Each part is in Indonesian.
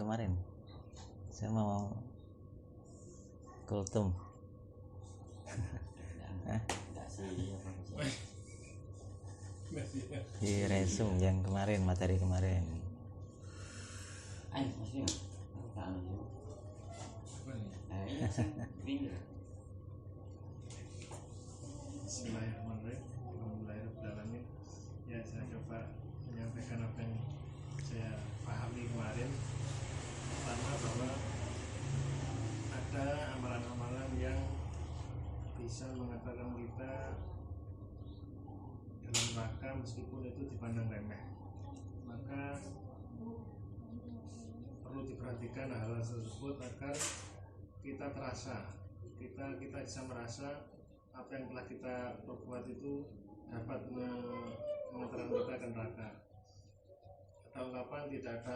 Kemarin saya mau kultum. Di resume yang kemarin, materi kemarin. Bismillahirrahmanirrahim. Alhamdulillahirrahmanirrahim. Ya, saya coba menyampaikan apa yang saya pahami kemarin. Pertama, bahwa ada amalan-amalan yang bisa mengatakan kita dalam rangka meskipun itu dipandang remeh, maka perlu diperhatikan hal tersebut agar kita kita bisa merasa apa yang telah kita perbuat itu dapat mengantarkan kita ke neraka. Atau ungkapan tidak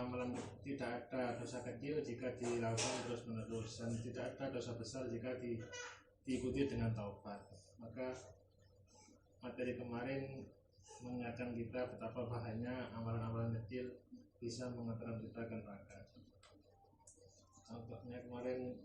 ada dosa kecil jika dilakukan terus menerus, dan tidak ada dosa besar jika diikuti dengan taubat. Maka materi kemarin mengingatkan kita betapa bahayanya amalan-amalan kecil bisa mengantarkan kita ke neraka. Contohnya kemarin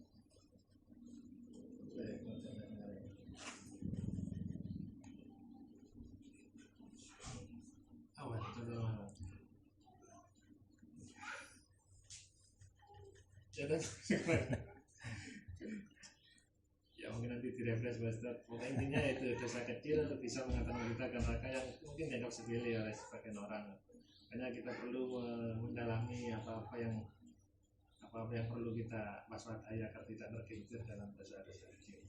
ya mungkin nanti direfresh Ustaz. Intinya itu dosa kecil bisa mengantarkan kita ke neraka yang mungkin dianggap sepele oleh sebagian orang. Makanya kita perlu mendalami apa-apa yang perlu kita waspadai agar tidak tergelincir dalam dosa-dosa kecil.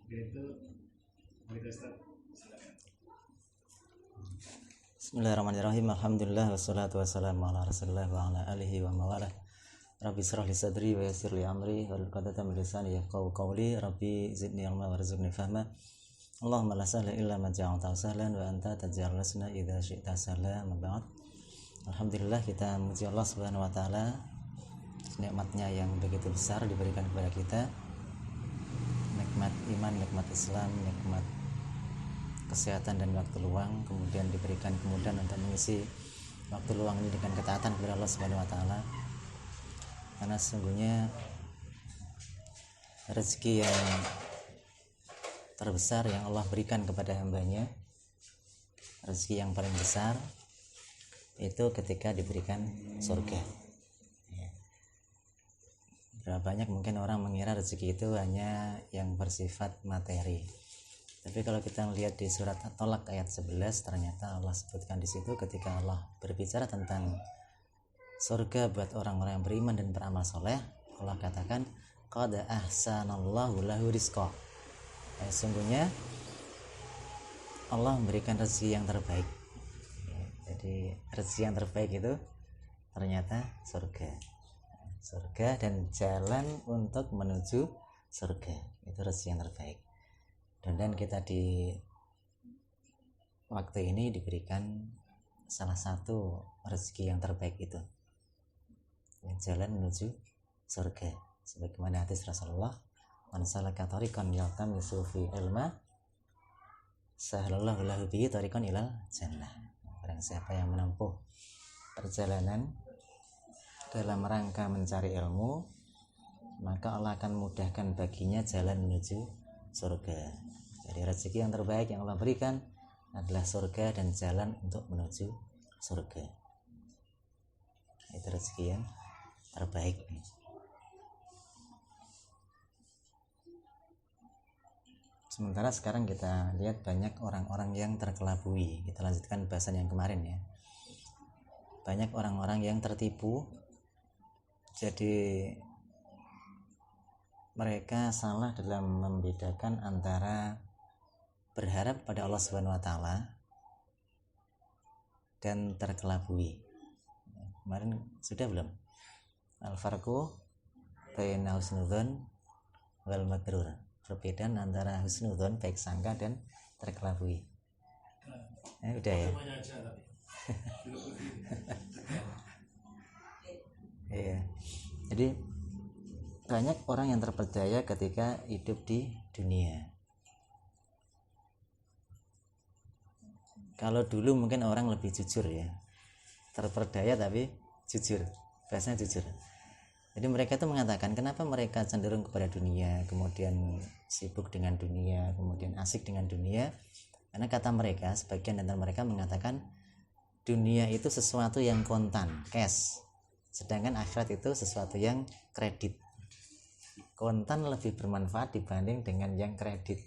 Begitu, Ustaz. Silakan. Bismillahirrahmanirrahim. Alhamdulillah wassalatu wassalamu ala Rasulillah wa ala alihi wa mawalah. Rabbi shrah li sadri wa yassir li amri wa hlul 'uqdatam min lisani yafqahu qawli. Rabbi zidni ilma warzuqni fahma. Allahumma la sahla illa ma ja'altahu sahlan wa anta taj'alul hasana idza syi'ta sahla. Amma ba'd. Alhamdulillah, kita memuji Allah Subhanahu wa taala nikmatnya yang begitu besar diberikan kepada kita. Nikmat iman, nikmat Islam, nikmat kesehatan dan waktu luang, kemudian diberikan kemudahan untuk mengisi waktu luang ini dengan ketaatan kepada Allah Subhanahu wa taala. Karena sesungguhnya rezeki yang terbesar yang Allah berikan kepada hambanya, rezeki yang paling besar itu ketika diberikan surga. Berapa banyak mungkin orang mengira rezeki itu hanya yang bersifat materi. Tapi kalau kita lihat di surat At-Tolak ayat 11, ternyata Allah sebutkan di situ ketika Allah berbicara tentang surga buat orang-orang yang beriman dan beramal soleh, Allah katakan qad ahsanallahu lahu rizqa. Sungguhnya Allah memberikan rezeki yang terbaik. Jadi rezeki yang terbaik itu ternyata surga dan jalan untuk menuju surga, itu rezeki yang terbaik. Dan kita di waktu ini diberikan salah satu rezeki yang terbaik itu, jalan menuju surga. Sebagaimana hadis Rasulullah, man salaka tariqan yaltamisu fi ilma sahhalallahu lahu bihi tariqan ilal jannah. Barang siapa yang menempuh perjalanan dalam rangka mencari ilmu, maka Allah akan mudahkan baginya jalan menuju surga. Jadi rezeki yang terbaik yang Allah berikan adalah surga dan jalan untuk menuju surga. Itu rezeki yang terbaik. Sementara sekarang kita lihat banyak orang-orang yang terkelabui. Kita lanjutkan bahasan yang kemarin ya. Banyak orang-orang yang tertipu. Jadi mereka salah dalam membedakan antara berharap pada Allah Subhanahu wa taala dan terkelabui. Kemarin sudah belum? Al-farqu baina husnudzon wal magrur. Perbedaan antara husnudzon, baik sangka, dan terkelabui. Udah ya? Iya. Jadi banyak orang yang terperdaya ketika hidup di dunia. Kalau dulu mungkin orang lebih jujur ya, terperdaya tapi jujur, bahasanya jujur. Jadi mereka itu mengatakan kenapa mereka cenderung kepada dunia, kemudian sibuk dengan dunia, kemudian asik dengan dunia. Karena kata mereka, sebagian dari mereka mengatakan dunia itu sesuatu yang kontan, cash. Sedangkan akhirat itu sesuatu yang kredit. Kontan lebih bermanfaat dibanding dengan yang kredit.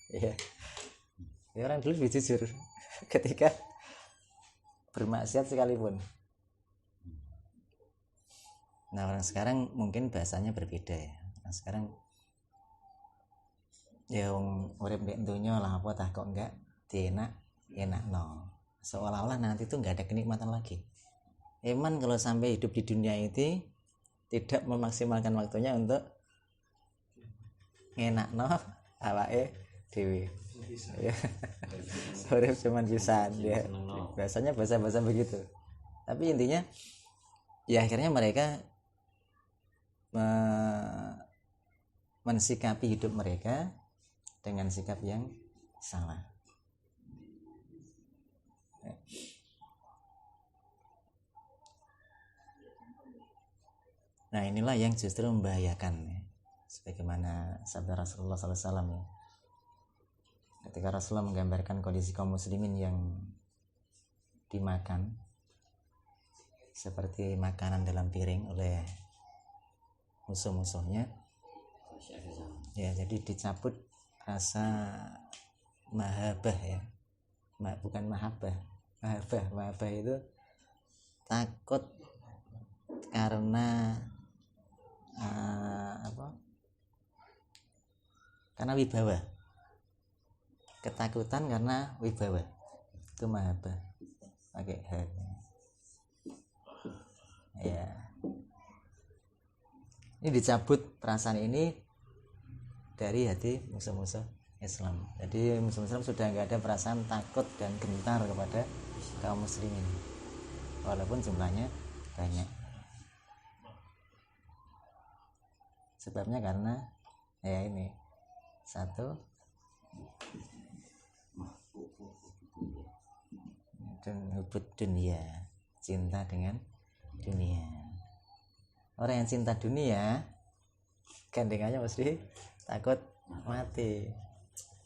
Ya. Orang dulu lebih jujur ketika bermaksiat sekalipun. Nah, orang sekarang mungkin bahasanya berbeda ya. Nah, sekarang ya urip nek donya lah apa tah kok enggak dienak no. Seolah-olah nanti itu enggak ada kenikmatan lagi. Iman kalau sampai hidup di dunia itu tidak memaksimalkan waktunya untuk ngenakno awake dhewe. Ya. Urip cuman pisan ya. Biasanya bahasa-bahasa begitu. Tapi intinya ya akhirnya mereka mensikapi hidup mereka dengan sikap yang salah. Nah, inilah yang justru membahayakan ya. Sebagaimana sabda Rasulullah SAW ya. Ketika Rasulullah menggambarkan kondisi kaum muslimin yang dimakan seperti makanan dalam piring oleh musuh-musuhnya ya, jadi dicabut rasa mahabbah ya, bukan mahabbah itu takut karena karena wibawa, ketakutan karena wibawa, itu mahabbah pakai H ya. Ini dicabut perasaan ini dari hati musuh-musuh Islam. Jadi musuh-musuh sudah nggak ada perasaan takut dan gentar kepada kaum muslimin, walaupun jumlahnya banyak. Sebabnya karena ya ini satu, dan hubud dunia, cinta dengan dunia. Orang yang cinta dunia gandengannya mesti takut mati.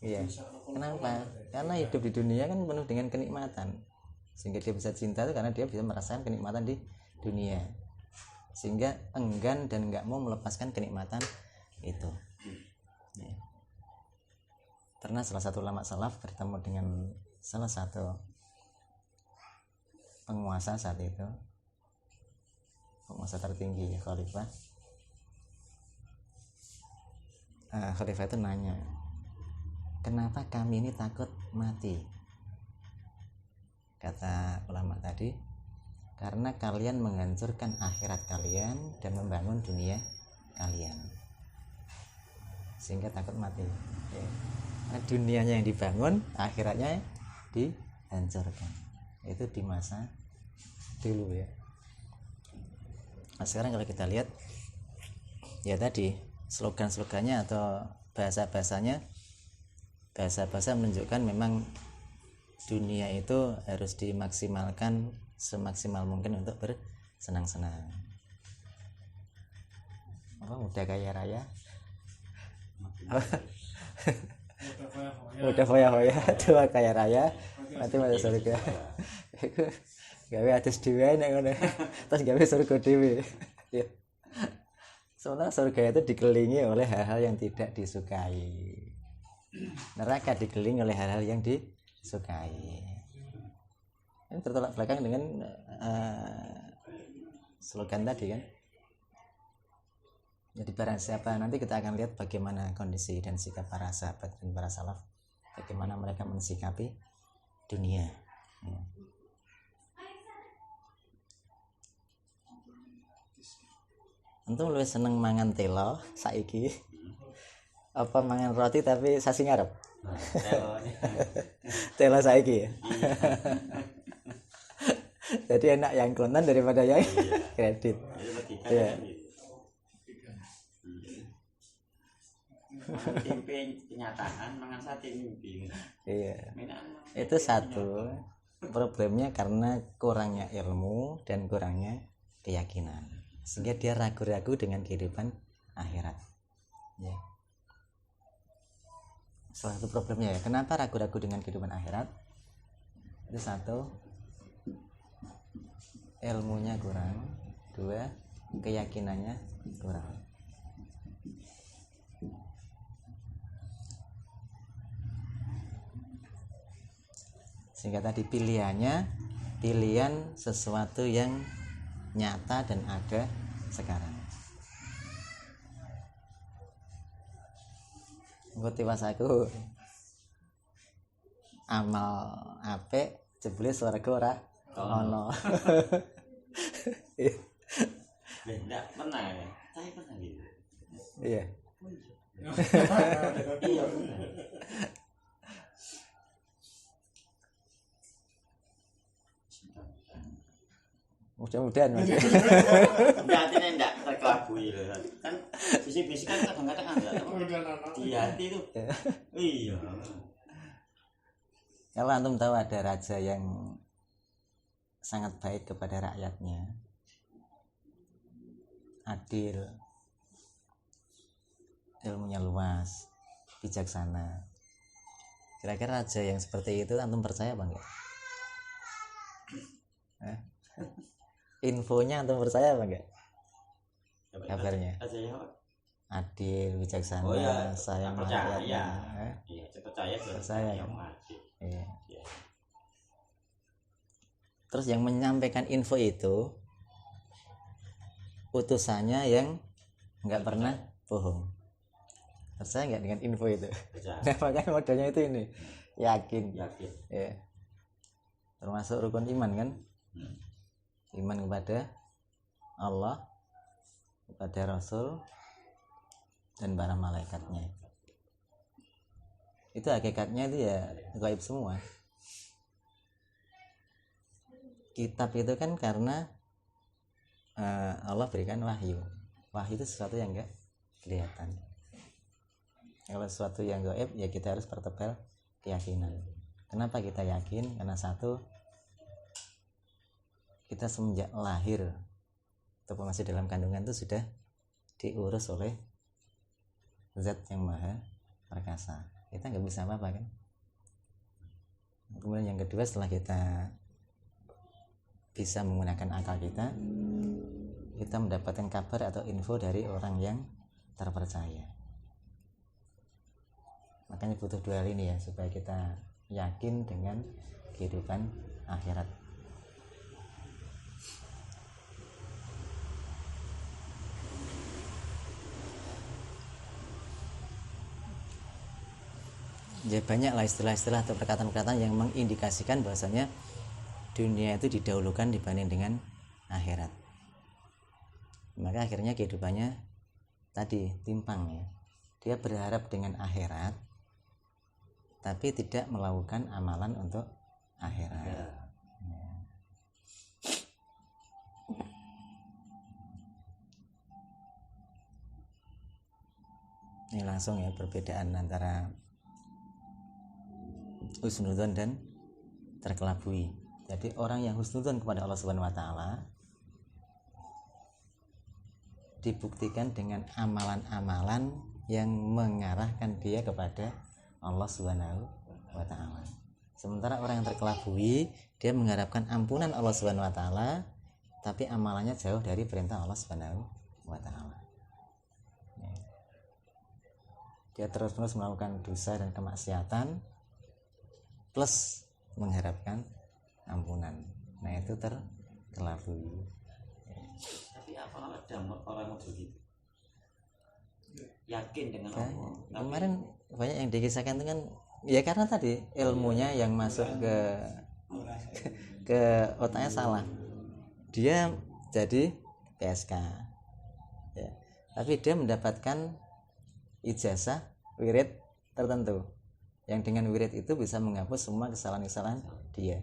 Iya. Kenapa? Karena hidup di dunia kan penuh dengan kenikmatan. Sehingga dia bisa cinta itu karena dia bisa merasakan kenikmatan di dunia. Sehingga enggan dan enggak mau melepaskan kenikmatan itu. Ya. Pernah salah satu ulama salaf bertemu dengan salah satu penguasa saat itu, penguasa tertinggi khalifah. Khalifah itu nanya, kenapa kami ini takut mati? Kata ulama tadi, karena kalian menghancurkan akhirat kalian dan membangun dunia kalian, sehingga takut mati ya. Nah, dunianya yang dibangun, akhiratnya dihancurkan. Itu di masa dulu ya. Nah, sekarang kalau kita lihat ya tadi slogan-slogannya atau bahasa-bahasanya, bahasa-bahasa menunjukkan memang dunia itu harus dimaksimalkan semaksimal mungkin untuk bersenang-senang. Apa udah kaya raya? Udah foya-foya, tua kaya raya, nanti masuk surga. Gawe atus dhewe nek ngono. Terus gawe surga dhewe. Ya. Soalnya surga itu dikelilingi oleh hal-hal yang tidak disukai. Neraka dikelilingi oleh hal-hal yang disukai. Ini bertolak belakang dengan slogan tadi kan. Jadi barang siapa, nanti kita akan lihat bagaimana kondisi dan sikap para sahabat dan para salaf, bagaimana mereka mensikapi dunia ya. Untung lu seneng mangan telo saiki apa mangan roti tapi sasi ngarep. Telo saiki ya. Jadi enak yang kontan daripada yang kredit ya. Tempe kenyataan mangan sate mimpi. Iya. Itu satu problemnya karena kurangnya ilmu dan kurangnya keyakinan. sehingga dia ragu-ragu dengan kehidupan akhirat. Ya. Salah satu problemnya ya, kenapa ragu-ragu dengan kehidupan akhirat? Itu satu, ilmunya kurang. Dua, keyakinannya kurang. Sehingga tadi pilihan sesuatu yang nyata dan ada sekarang. Ngerti pas aku amal apik jebule swarga ora ono. Enggak pernah ya. Saya pernah gitu. Iya. Iya benar. Mudah-mudahan Mas. Berarti enggak terkelabui loh. Kan bisik-bisik kan kadang-kadang enggak di hati itu. Iya. Kalau antum tahu ada raja yang sangat baik kepada rakyatnya, adil, ilmunya luas, bijaksana, kira-kira raja yang seperti itu antum percaya apa enggak? Infonya antum percaya apa enggak? Kabarnya adil, bijaksana, Oh ya, sayang percaya. rakyatnya. Iya, percaya Percaya, yang kan? adil. Iya. Iya. Terus yang menyampaikan info itu utusannya yang nggak pernah bohong. Percaya nggak dengan info itu? Percaya. Nah, makanya modalnya itu ini, yakin. Yakin. Ya. Termasuk rukun iman kan? Iman kepada Allah, kepada Rasul, dan para malaikatnya. Itu hakikatnya itu ya gaib semua. Kitab itu kan karena Allah berikan wahyu. Wahyu itu sesuatu yang enggak kelihatan. Kalau sesuatu yang gaib ya kita harus pertebal keyakinan. Kenapa kita yakin? Karena satu, kita semenjak lahir ataupun masih dalam kandungan itu sudah diurus oleh Zat yang maha perkasa. Kita nggak bisa apa-apa kan. Kemudian yang kedua, setelah kita bisa menggunakan akal kita mendapatkan kabar atau info dari orang yang terpercaya. Makanya butuh dua hal ini ya, supaya kita yakin dengan kehidupan akhirat. Ya banyaklah istilah-istilah atau perkataan-perkataan yang mengindikasikan bahwasanya dunia itu didahulukan dibanding dengan akhirat. Maka akhirnya kehidupannya tadi timpang ya. Dia berharap dengan akhirat tapi tidak melakukan amalan untuk akhirat. Ya. Ini langsung ya perbedaan antara husnudzon dan terkelabui. Jadi orang yang husnudzon kepada Allah Subhanahu wa taala dibuktikan dengan amalan-amalan yang mengarahkan dia kepada Allah Subhanahu wa taala. Sementara orang yang terkelabui, dia mengharapkan ampunan Allah Subhanahu wa taala, tapi amalannya jauh dari perintah Allah Subhanahu wa taala. Dia terus-menerus melakukan dosa dan kemaksiatan plus mengharapkan ampunan. Nah, itu terkelabui. Tapi apa ada orang begitu? Yakin dengan Nah, Allah. kemarin banyak yang dikisahkan itu kan ya karena tadi ilmunya yang masuk ke otaknya salah. Dia jadi PSK. Ya. Tapi dia mendapatkan ijazah wirid tertentu yang dengan wirid itu bisa menghapus semua kesalahan-kesalahan dia.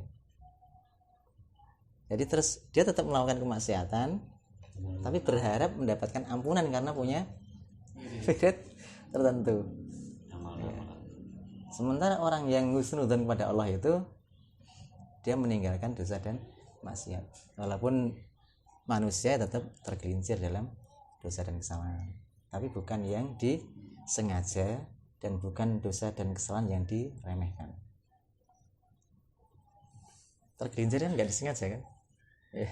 Jadi terus dia tetap melakukan kemaksiatan tapi berharap mendapatkan ampunan karena punya wirid tertentu. Ya. Sementara orang yang husnudzon kepada Allah itu dia meninggalkan dosa dan maksiat walaupun manusia tetap tergelincir dalam dosa dan kesalahan, tapi bukan yang disengaja dan bukan dosa dan kesalahan yang diremehkan. Tergelincir kan nggak disengaja kan ya.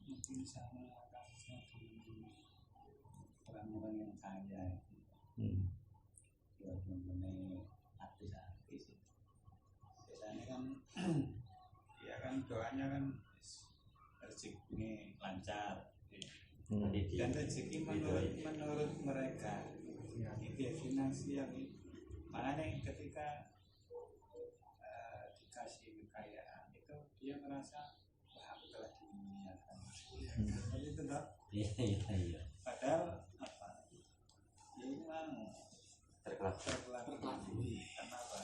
Mungkin sama kasusnya di orang-orang yang kaya ya mengenai artis-artis biasanya kan ya kan doanya kan rezeki lancar dan rezeki menurut mereka itu ya finansial makanya ketika dikasih kekayaan itu dia merasa wah aku telah dimuliakan tapi itu enggak Iya. padahal apa ya memang terkelabui karena apa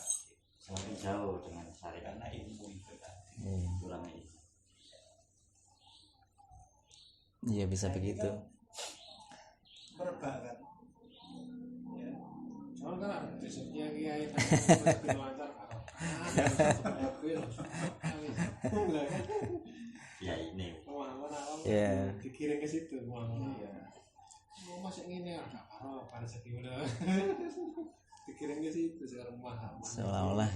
Semakin jauh dengan syariat karena ilmu itu tadi kurang itu. Iya bisa Nah, begitu. kan merebak kan ya Soalnya kan ada risetnya kiai tapi lancar Ya ini pemahaman awam Iya. dikirim ke situ pemahaman. Mau masuk ini ya nggak apa apa rezeki udah dikirim ke situ sekarang pemahaman. Seolah-olah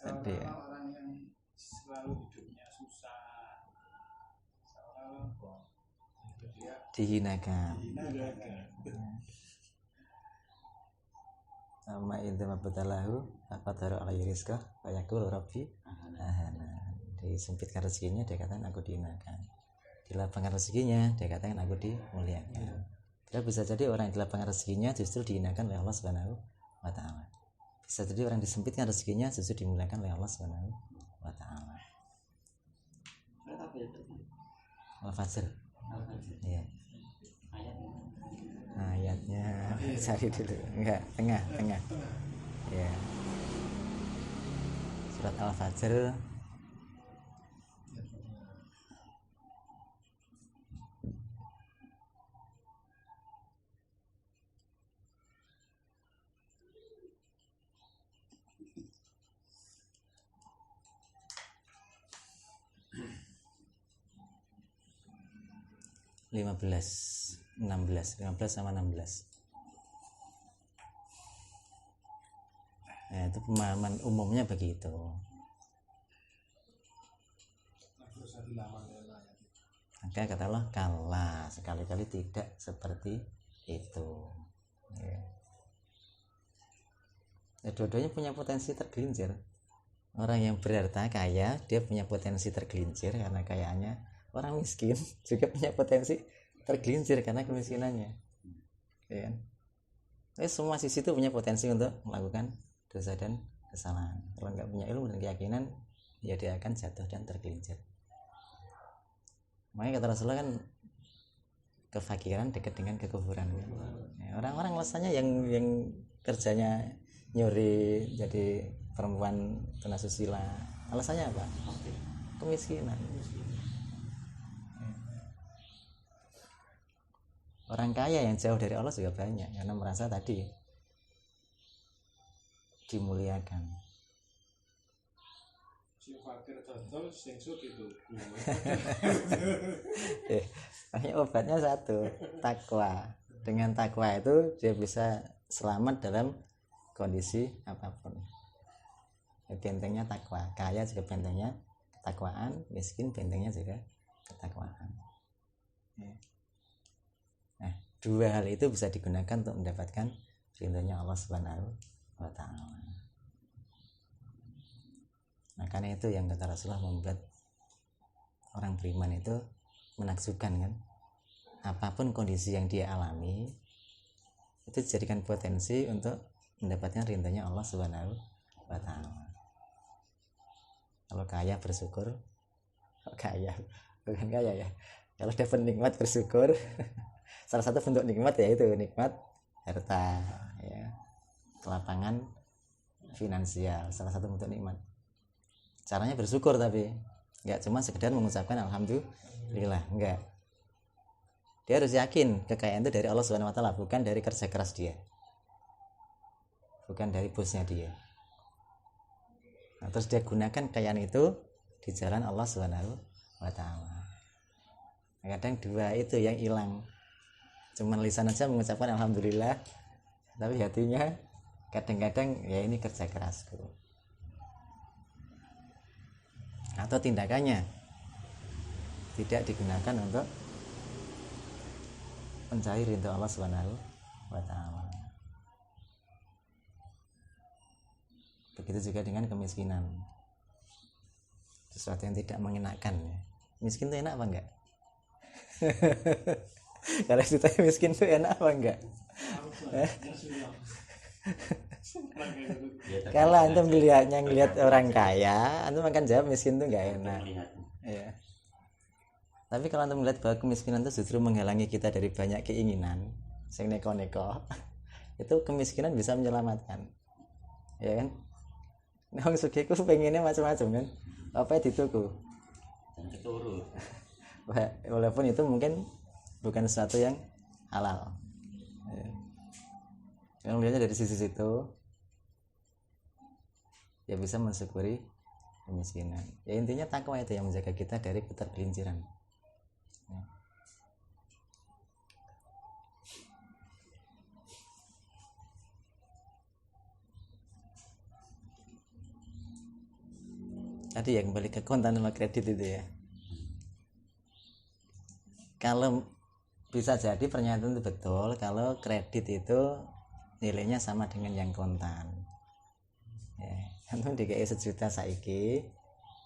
Tadi ya. seolah-olah orang yang selalu hidupnya susah seolah-olah kok itu dia dihinakan. dihinakan Sama itu mabtalahu faqadaru alaihi rizqah wa yaqulu rabbi ahana. Disempitkan rezekinya dia katakan aku dihinakan. Dilapangkan rezekinya dia katakan aku dimuliakan. Tidak bisa jadi orang yang dilapangkan rezekinya justru dihinakan oleh Allah Subhanahu wa taala. Bisa jadi orang yang disempitkan rezekinya justru dimuliakan oleh Allah Subhanahu wa taala. surat apa itu? Al-Fajr. Al-Fajr. Iya. Ayatnya. Ayatnya cari dulu. Enggak, tengah. Ya. Surat Al-Fajr lima belas sama 16. Nah, itu pemahaman umumnya begitu. Terus ada lawan dengan ayat. Maka kata Allah kala sekali-kali tidak seperti itu. Ya. Ya, dua-duanya punya potensi tergelincir. Orang yang berharta kaya dia punya potensi tergelincir karena kayaannya. Orang miskin juga punya potensi tergelincir karena kemiskinannya. Ya kan? Jadi semua sisi itu punya potensi untuk melakukan dosa dan kesalahan. Kalau nggak punya ilmu dan keyakinan, ya dia akan jatuh dan tergelincir. Makanya kata Rasulullah kan kefakiran dekat dengan kekufuran. Ya, orang-orang rasanya yang kerjanya nyuri jadi perempuan tunasusila, alasannya apa? Kemiskinan. Orang kaya yang jauh dari Allah juga banyak karena merasa tadi dimuliakan. Si fakir dodol sing sugih itu. Makanya obatnya satu, takwa. Dengan takwa itu dia bisa selamat dalam kondisi apapun. Ya, bentengnya takwa. Kaya juga bentengnya ketakwaan, miskin bentengnya juga ketakwaan. Ya. Nah, dua hal itu bisa digunakan untuk mendapatkan ridhonya Allah Subhanahu wa taala. Nah, karena itu yang kata Rasulullah membuat orang beriman itu menakjubkan kan. Apapun kondisi yang dia alami itu dijadikan potensi untuk mendapatkan ridhonya Allah Subhanahu wa taala. Kalau kaya bersyukur, kaya bukan kaya ya. Kalau dapat nikmat bersyukur. Salah satu bentuk nikmat ya itu nikmat harta ya. Kelapangan finansial salah satu bentuk nikmat. Caranya bersyukur tapi enggak cuma sekedar mengucapkan alhamdulillah, enggak. Dia harus yakin kekayaan itu dari Allah Subhanahu wa taala, bukan dari kerja keras dia. Bukan dari bosnya dia. Nah, terus dia gunakan kekayaan itu di jalan Allah Subhanahu wa taala. Kadang dua itu yang hilang. Cuman lisan aja mengucapkan alhamdulillah, tapi hatinya kadang-kadang ya ini kerja kerasku. Atau tindakannya tidak digunakan untuk mencari ridho Allah Subhanahu wa taala. Begitu juga dengan kemiskinan. Sesuatu yang tidak mengenakan. Miskin itu enak apa enggak? Kalau ditanya miskin itu enak apa enggak? Kalau antum ngelihat orang kaya, antum akan jawab miskin itu enggak enak. Ya. Tapi kalau antum melihat bahwa kemiskinan itu justru menghalangi kita dari banyak keinginan, sing neko-neko, itu kemiskinan bisa menyelamatkan. Ya kan? Nah, wong sugih ku pengennya macam-macam kan. Apa dituku? Dan keturu. Walaupun itu mungkin bukan sesuatu yang halal. Kalau melihatnya dari sisi situ, ya bisa mensyukuri kemiskinan. Ya intinya takwa itu yang menjaga kita dari ketergelinciran. Ya. Tadi ya kembali ke kontan sama kredit itu ya. Kalau bisa jadi pernyataan itu betul kalau kredit itu nilainya sama dengan yang kontan. Ya, antum DKI 1 juta saiki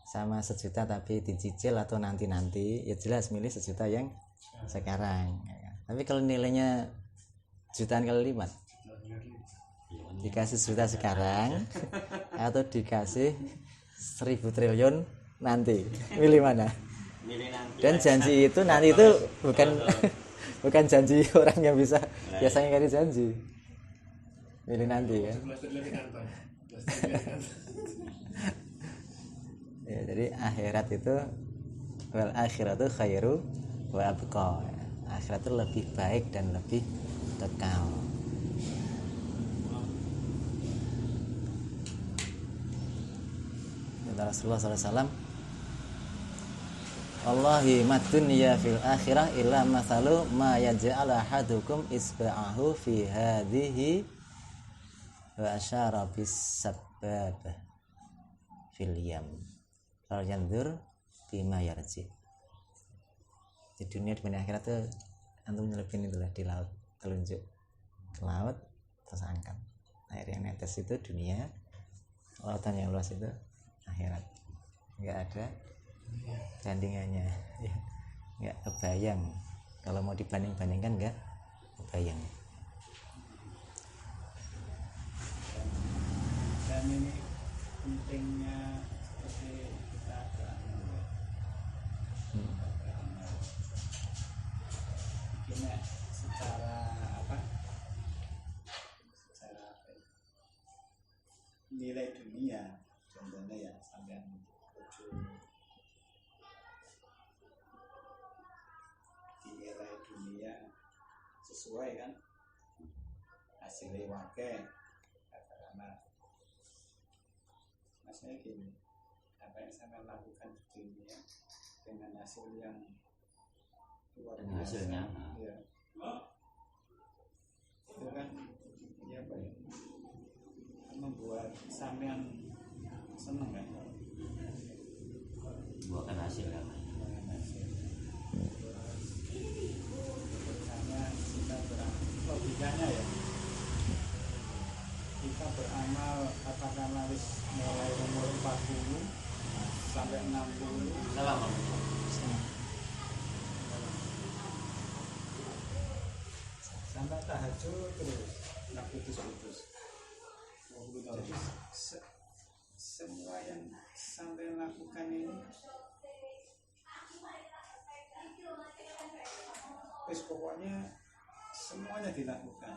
sama 1 juta tapi dicicil atau nanti-nanti, ya jelas milih 1 juta yang sekarang. Ya. Tapi kalau nilainya jutaan kali lipat, dikasih 1 juta sekarang atau dikasih 1000 triliun nanti, milih mana? Dan janji itu nanti itu bukan janji orang yang bisa biasanya kali janji. Milih nanti kan. Ya, jadi akhirat itu wal akhiratu khairu wa abqa. Akhirat itu lebih baik dan lebih kekal. Rasulullah SAW, Wallahi mad dunya fil akhirah illa mathalu ma yaj'al ahadukum isba'ahu fi hadhihi wa asyara bis sababah fil yam fal yanzur bima yarji. Di dunia dan akhirat tuh antum nyelipin itulah di laut, telunjuk ke laut terus angkat. Air yang netes itu dunia, lautan yang luas itu akhirat. Enggak ada tandingannya ya. Enggak kebayang kalau mau dibanding-bandingkan, enggak kebayang. Dan ini pentingnya seperti kita beramal, bikinnya secara apa nilai dunia contohnya ya sampai dinilai dunia sesuai kan hasilnya wakil katakanlah maksudnya gini, apa yang saya lakukan di dunia dengan hasil yang luar biasa hasilnya ya. Itu kan ya apa ya, membuat sampean seneng kan bukan hasil kan. Logikanya ya kita beramal katakanlah mulai umur 40 sampai 60 Salam. sampai tahajud terus nggak putus-putus. Jadi semua yang sampai lakukan ini terus pokoknya semuanya dilakukan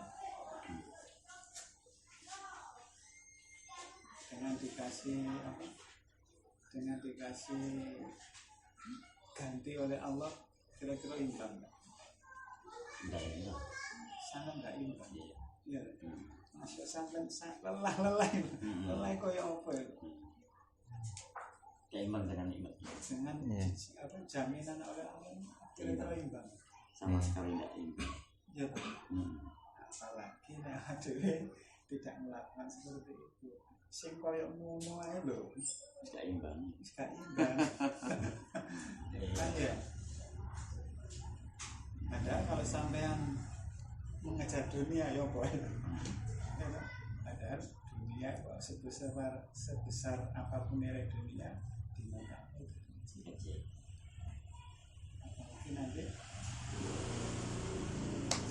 dengan dikasih apa? Dengan dikasih ganti oleh Allah, kira-kira imbang nggak? Enggak ya. Sangat nggak imbang. Iya. Masya sampai lelah koyo apa ya? Keimbang dengan nikmat. dengan Iya. apa jaminan oleh Allah kira-kira imbang. Sama sekali tidak imbang. Ya Pak. Apalagi nek adewe tidak melakukan seperti itu. Sing koyo ngono ae lho, Tidak imbang. wis gak imbang. Kan ya. Padahal kalau sampean mengejar dunia ya boy. Padahal dunia kok sebesar apapun nilai dunia di mana Kecil. mungkin nanti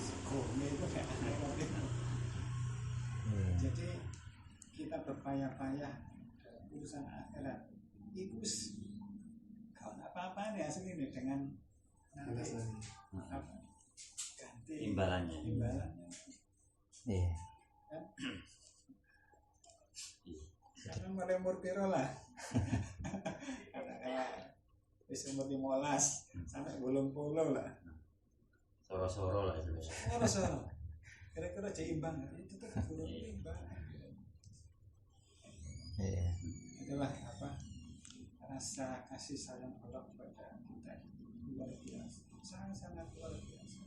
segone itu kayak aneh. Jadi kita berpayah-payah dalam urusan akhirat itu kalau apa-apa nih asli ini dengan nanti apa ganti Imbalannya. imbalannya Iya. karena mulai umur piro lah katakanlah wis umur 15 sampai 80 lah Soro-soro lah itu. soro kira-kira seimbang itu tuh belum imbang. Iya. Itulah apa rasa kasih sayang Allah kepada kita luar biasa, sangat luar biasa.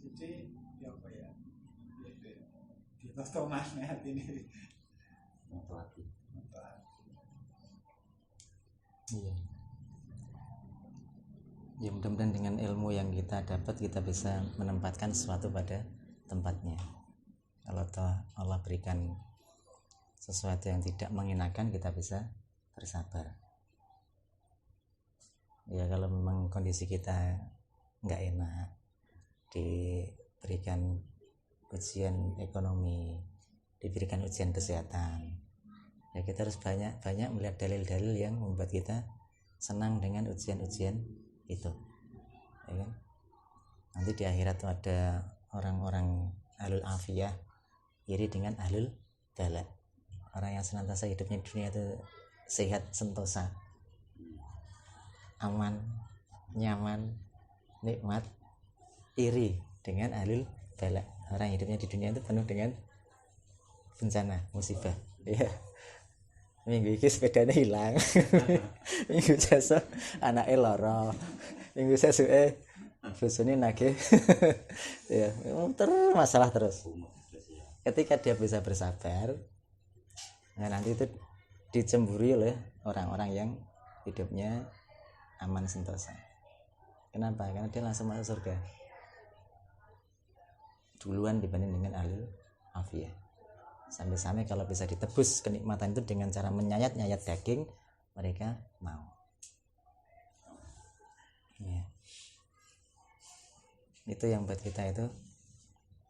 Jadi ya apa ya, di tomas hati ini. Hati. Iya. Ya mudah-mudahan dengan ilmu yang kita dapat kita bisa menempatkan sesuatu pada tempatnya. Kalau toh Allah berikan sesuatu yang tidak mengenakan, kita bisa bersabar. Ya kalau memang kondisi kita nggak enak, diberikan ujian ekonomi, diberikan ujian kesehatan, ya kita harus banyak melihat dalil-dalil yang membuat kita senang dengan ujian-ujian itu, ya kan? Nanti di akhirat tuh ada orang-orang ahlul afiyah iri dengan ahlul bala, orang yang senantiasa hidupnya di dunia itu sehat sentosa, aman, nyaman, nikmat, iri dengan ahlul bala, orang yang hidupnya di dunia itu penuh dengan bencana, musibah. Ya, minggu ini sepedanya hilang, minggu besok anaknya loro, minggu sesuai bosone nagih. Ya, terus masalah terus. Ketika dia bisa bersabar, nah nanti itu dicemburi oleh orang-orang yang hidupnya aman sentosa. Kenapa? Karena dia langsung masuk surga duluan dibanding dengan ahlul afiyah. Sampai-sampai kalau bisa ditebus kenikmatan itu dengan cara menyayat-nyayat daging, mereka mau. Ya. Itu yang buat kita itu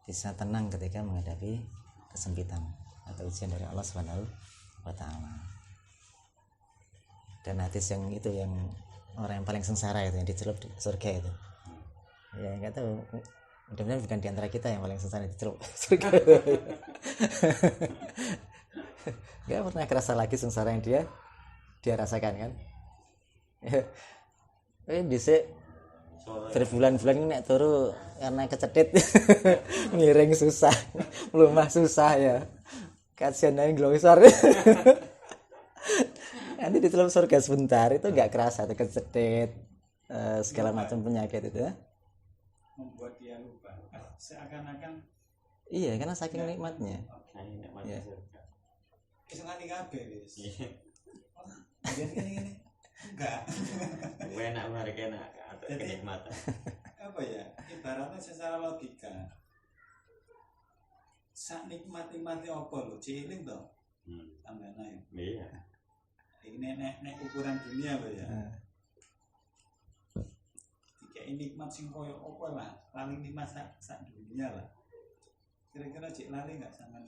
bisa tenang ketika menghadapi kesempitan atau ujian dari Allah Subhanahu wa Ta'ala. Dan hadis yang itu, yang orang yang paling sengsara itu, yang dicelup di surga itu, ya nggak tahu, mudah-mudahan bukan di antara kita yang paling sengsara dicelup surga. Nggak pernah kerasa lagi sengsara yang dia rasakan kan. Bisa berbulan-bulan ini nek turu karena kecetit, miring susah, melumah susah ya, kasihan aja glongsor. Nanti di dalam surga sebentar itu nggak kerasa, tuh kecetit, segala macam penyakit itu ya. Membuat dia lupa seakan-akan Iya, karena saking nikmatnya. Ya. kesenangan kabeh wis. Jadi enggak. Enak menarik enak atau Jadi, kenikmatan. Apa ya? Ibaratnya secara logika. Sak nikmat-nikmati apa lho? Cilik to. Tambah naik. Iya. Ini nek ukuran dunia lho ya. Kayak nikmat sing koyo apa lah, paling nikmat sak dunia lah. Kira-kira cik lali enggak sama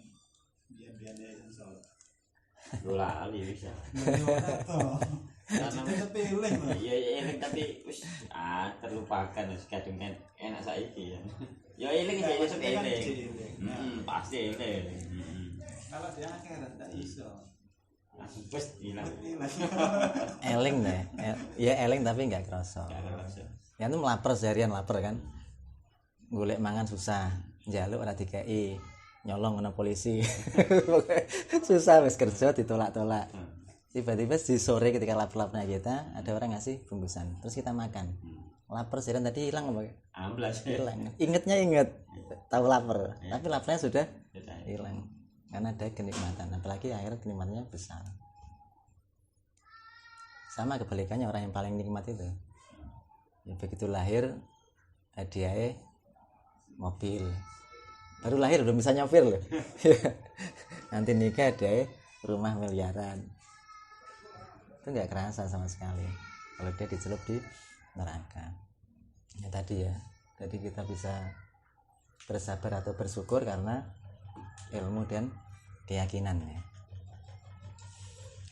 biar-biar dia sensor. Lali bisa. Karena terpilih loh. Iya eling tapi wis terlupakan wis kadung enak saiki ya. Ya eling sih esuk eling. Pasti eling. Kalau dia akhirat enggak iso. Langsung wis hilang. Eling deh, ya eling tapi nggak kerasa. Yang itu melapar seharian lapar kan, golek mangan susah, njaluk ora dikai, nyolong kena polisi, susah wis kerja ditolak-tolak. tiba-tiba di sore ketika lapar-laparnya kita ada orang ngasih bungkusan terus kita makan lapar sih tadi hilang apa amblas hilang inget tahu lapar tapi laparnya sudah hilang karena ada kenikmatan apalagi akhirnya kenikmatannya besar. Sama kebalikannya orang yang paling nikmat itu ya begitu lahir hadiah mobil baru lahir udah bisa nyopir loh. Nanti nikah hadiah rumah miliaran itu nggak kerasa sama sekali kalau dia dicelup di neraka. Ya tadi ya jadi kita bisa bersabar atau bersyukur karena ilmu dan keyakinan ya.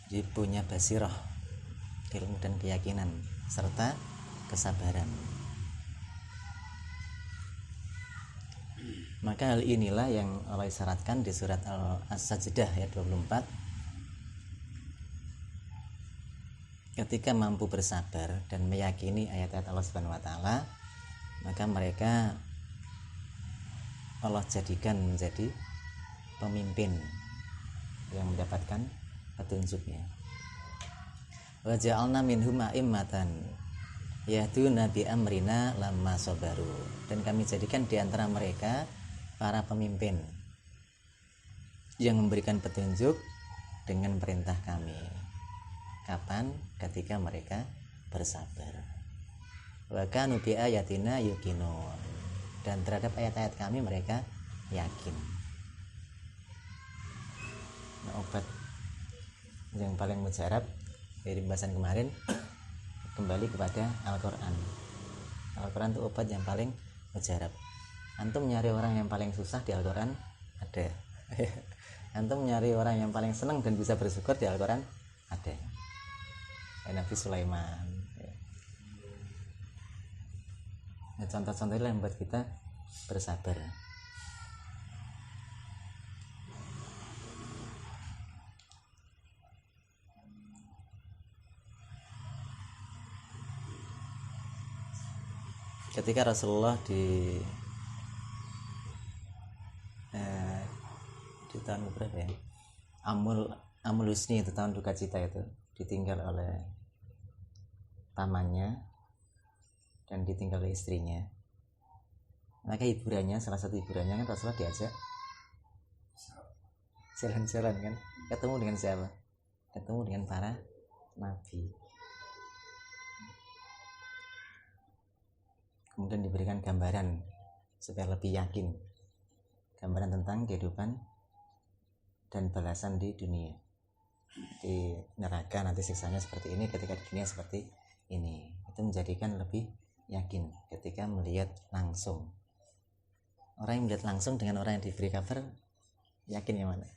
Jadi punya basirah ilmu dan keyakinan serta kesabaran. Maka hal inilah yang Allah isyaratkan di surat As-Sajdah ayat 24. Ketika mampu bersabar dan meyakini ayat-ayat Allah Subhanahu wa taala, maka mereka Allah jadikan menjadi pemimpin yang mendapatkan petunjuknya. Wa ja'alna minhum a'immatan yahduna bi amrina lamma sabaru. Dan kami jadikan di antara mereka para pemimpin yang memberikan petunjuk dengan perintah kami. Kapan? Ketika mereka bersabar. Wa kanu bi ayatina yuqinun. Dan terhadap ayat-ayat kami mereka yakin. Nah, obat yang paling mujarab dari pembahasan kemarin kembali kepada Al-Quran. Al-Quran itu obat yang paling mujarab. Antum nyari orang yang paling susah di Al-Quran ada. Antum nyari orang yang paling senang dan bisa bersyukur di Al-Quran ada. Nabi Sulaiman ya. Nah, contoh-contoh itu yang membuat kita bersabar. Ketika Rasulullah di tahun berapa ya? Amul Husni itu tahun duka cita itu ditinggal oleh pamannya dan ditinggal oleh istrinya. Maka hiburannya, salah satu hiburannya kan Rasulullah diajak jalan-jalan kan, ketemu dengan siapa? Ketemu dengan para nabi. Kemudian diberikan gambaran supaya lebih yakin, gambaran tentang kehidupan dan balasan di dunia. Di neraka nanti siksanya seperti ini, ketika di dunia seperti ini. Itu menjadikan lebih yakin ketika melihat langsung. Orang yang melihat langsung dengan orang yang diberi kabar, yakin yang mana?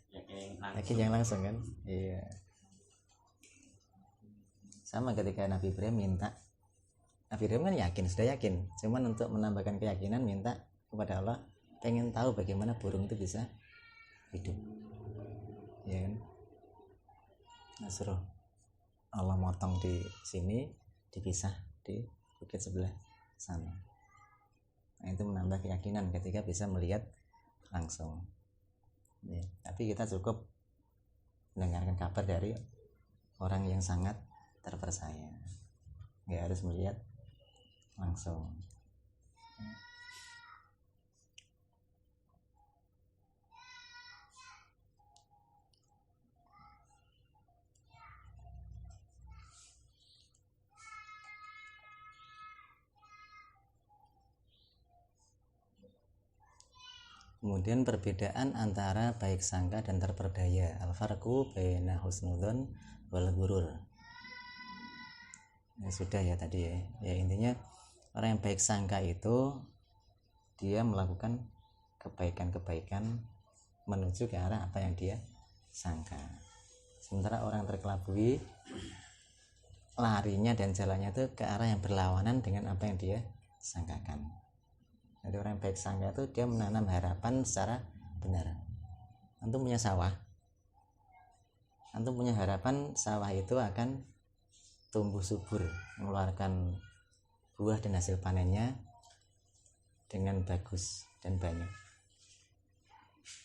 Yakin yang langsung kan? Iya. Sama ketika Nabi Ibrahim minta, Nabi Ibrahim kan yakin, sudah yakin, cuman untuk menambahkan keyakinan minta kepada Allah, pengen tahu bagaimana burung itu bisa hidup, ya kan? Nah, suruh Allah motong di sini, dipisah di bukit sebelah sana. Nah, itu menambah keyakinan ketika bisa melihat langsung. Ya, tapi kita cukup mendengarkan kabar dari orang yang sangat terpercaya, nggak harus melihat langsung. Kemudian perbedaan antara baik sangka dan terperdaya. Al-farqu baina husnudzon wal ghurur. Ya, sudah ya tadi ya. Ya intinya orang yang baik sangka itu dia melakukan kebaikan-kebaikan menuju ke arah apa yang dia sangka. Sementara orang terkelabui larinya dan jalannya itu ke arah yang berlawanan dengan apa yang dia sangkakan. Jadi orang yang baik sangka itu dia menanam harapan secara benar. Antum punya sawah, antum punya harapan sawah itu akan tumbuh subur, mengeluarkan buah dan hasil panennya dengan bagus dan banyak.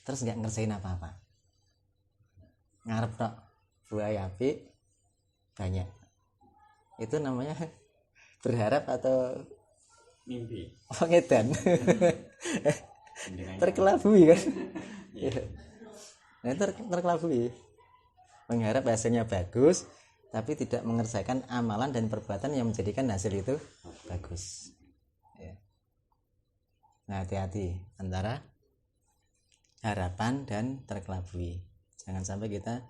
Terus nggak ngerjain apa-apa, ngarep tok buah api banyak. Itu namanya berharap atau Mimpi. pengedan. Dengan Terkelabui kan. Nah, itu terkelabui. Mengharap hasilnya bagus tapi tidak mengerjakan amalan dan perbuatan yang menjadikan hasil itu bagus. Ya. Nah, hati-hati antara harapan dan terkelabui. Jangan sampai kita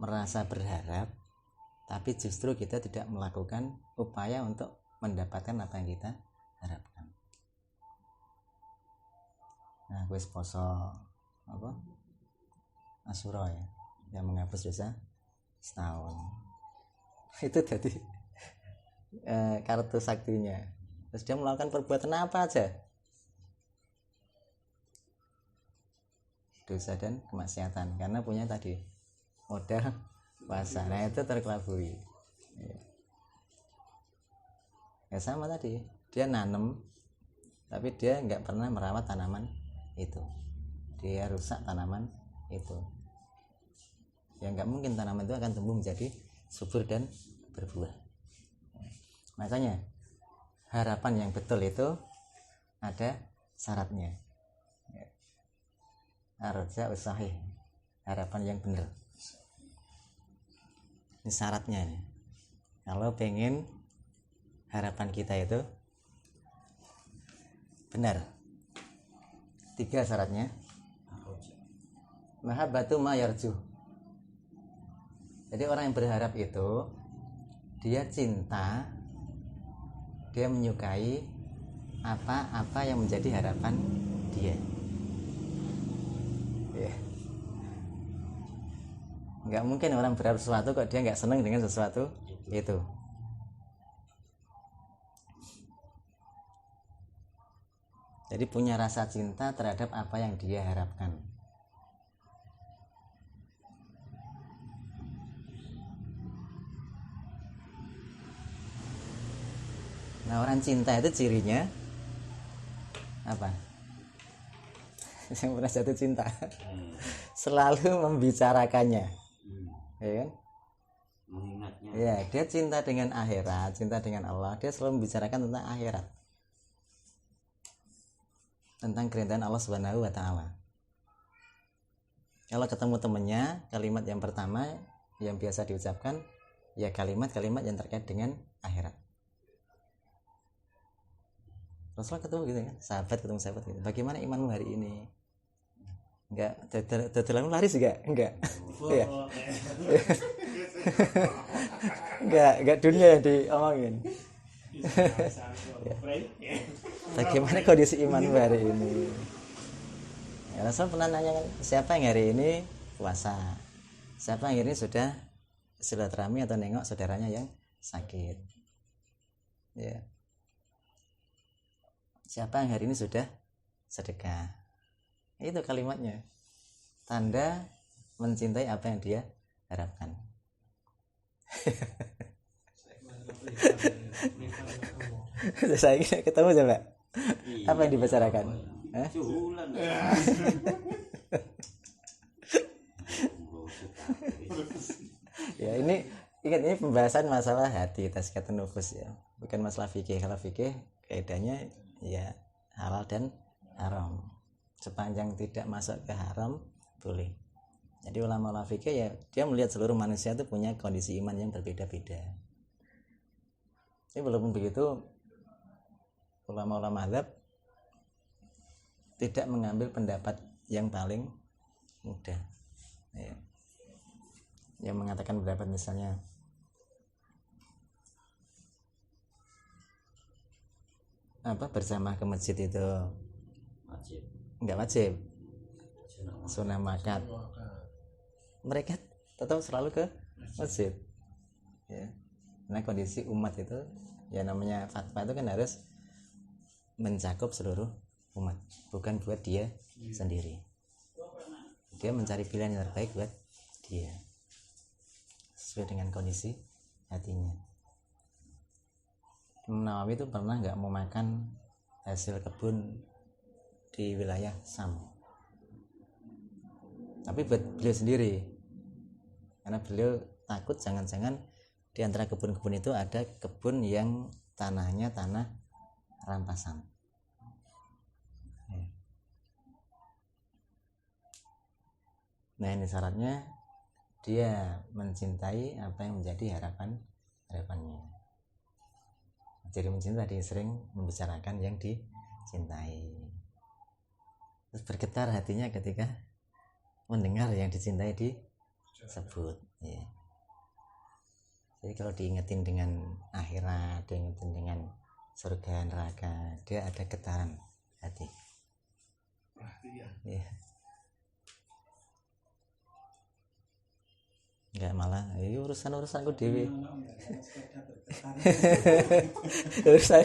merasa berharap tapi justru kita tidak melakukan upaya untuk mendapatkan apa yang kita harapkan. Nah, gue poso apa Asyura ya, yang menghapus dosa setahun. Itu jadi kartu saktinya. Terus dia melakukan perbuatan apa aja, dosa dan kemaksiatan, karena punya tadi modal puasa. Nah, itu terkelabui. Ya sama tadi, dia nanem tapi dia nggak pernah merawat tanaman itu, dia rusak tanaman itu. Ya nggak mungkin tanaman itu akan tumbuh menjadi subur dan berbuah. Makanya harapan yang betul itu ada syaratnya. Arja usahih, harapan yang benar. Ini syaratnya nih. Kalau pengen harapan kita itu benar, 3 syaratnya. Mahabbatu ma yarju. Jadi orang yang berharap itu dia cinta, dia menyukai apa-apa yang menjadi harapan dia. Ya. Nggak mungkin orang berharap sesuatu kok dia nggak senang dengan sesuatu itu. Jadi punya rasa cinta terhadap apa yang dia harapkan. Nah, orang cinta itu cirinya apa? Yang pernah jatuh cinta selalu membicarakannya, ya kan? Mengingatnya. Ya, dia cinta dengan akhirat, cinta dengan Allah. Dia selalu membicarakan tentang akhirat, tentang keridhaan Allah Subhanahu wa Ta'ala. Kalau ketemu temennya, kalimat yang pertama yang biasa diucapkan ya kalimat-kalimat yang terkait dengan akhirat. Rasulullah ketemu gitu kan, sahabat ketemu sahabat gitu. Bagaimana imanmu hari ini? Enggak, terlalu laris juga? Enggak. Iya. Enggak dunia yang diomongin. Bagaimana kondisi imanmu hari ini? Ya, Rasul pernah nanya, siapa yang hari ini puasa? Siapa yang hari ini sudah silaturahmi atau nengok saudaranya yang sakit? Ya. Siapa yang hari ini sudah sedekah? Itu kalimatnya. Tanda mencintai apa yang dia harapkan. Saya ingin ketemu coba. Apa yang dibicarakan? Culan. Ya, ini ingat, ini pembahasan masalah hati, tazkiyatun nufus ya, bukan masalah fikih. Kalau fikih kaidahnya ya halal dan haram, sepanjang tidak masuk ke haram boleh. Jadi ulama fikih ya dia melihat seluruh manusia itu punya kondisi iman yang berbeda-beda. Tapi walaupun begitu ulama-ulama mazhab tidak mengambil pendapat yang paling mudah ya. Yang mengatakan pendapat misalnya apa, berjamaah ke masjid itu Wajib. enggak wajib, sunnah muakkad. Mereka tetap selalu ke masjid ya. Nah, kondisi umat itu ya, namanya fatwa itu kan harus mencakup seluruh umat, bukan buat dia sendiri. Dia mencari pilihan yang terbaik buat dia sesuai dengan kondisi hatinya. Imam Nawawi itu pernah nggak mau makan hasil kebun di wilayah Sam, tapi buat beliau sendiri, karena beliau takut jangan-jangan Di antara kebun-kebun itu ada kebun yang tanahnya tanah rampasan. Nah ini syaratnya dia mencintai apa yang menjadi harapannya. Jadi mencintai tadi sering membicarakan yang dicintai. Terus bergetar hatinya ketika mendengar yang dicintai disebut. Ya. Jadi kalau diingetin dengan akhirat, diingetin dengan surga neraka, dia ada getaran hati. Perhatian. Ya. Enggak malah, ini urusanku dewe. Urusan,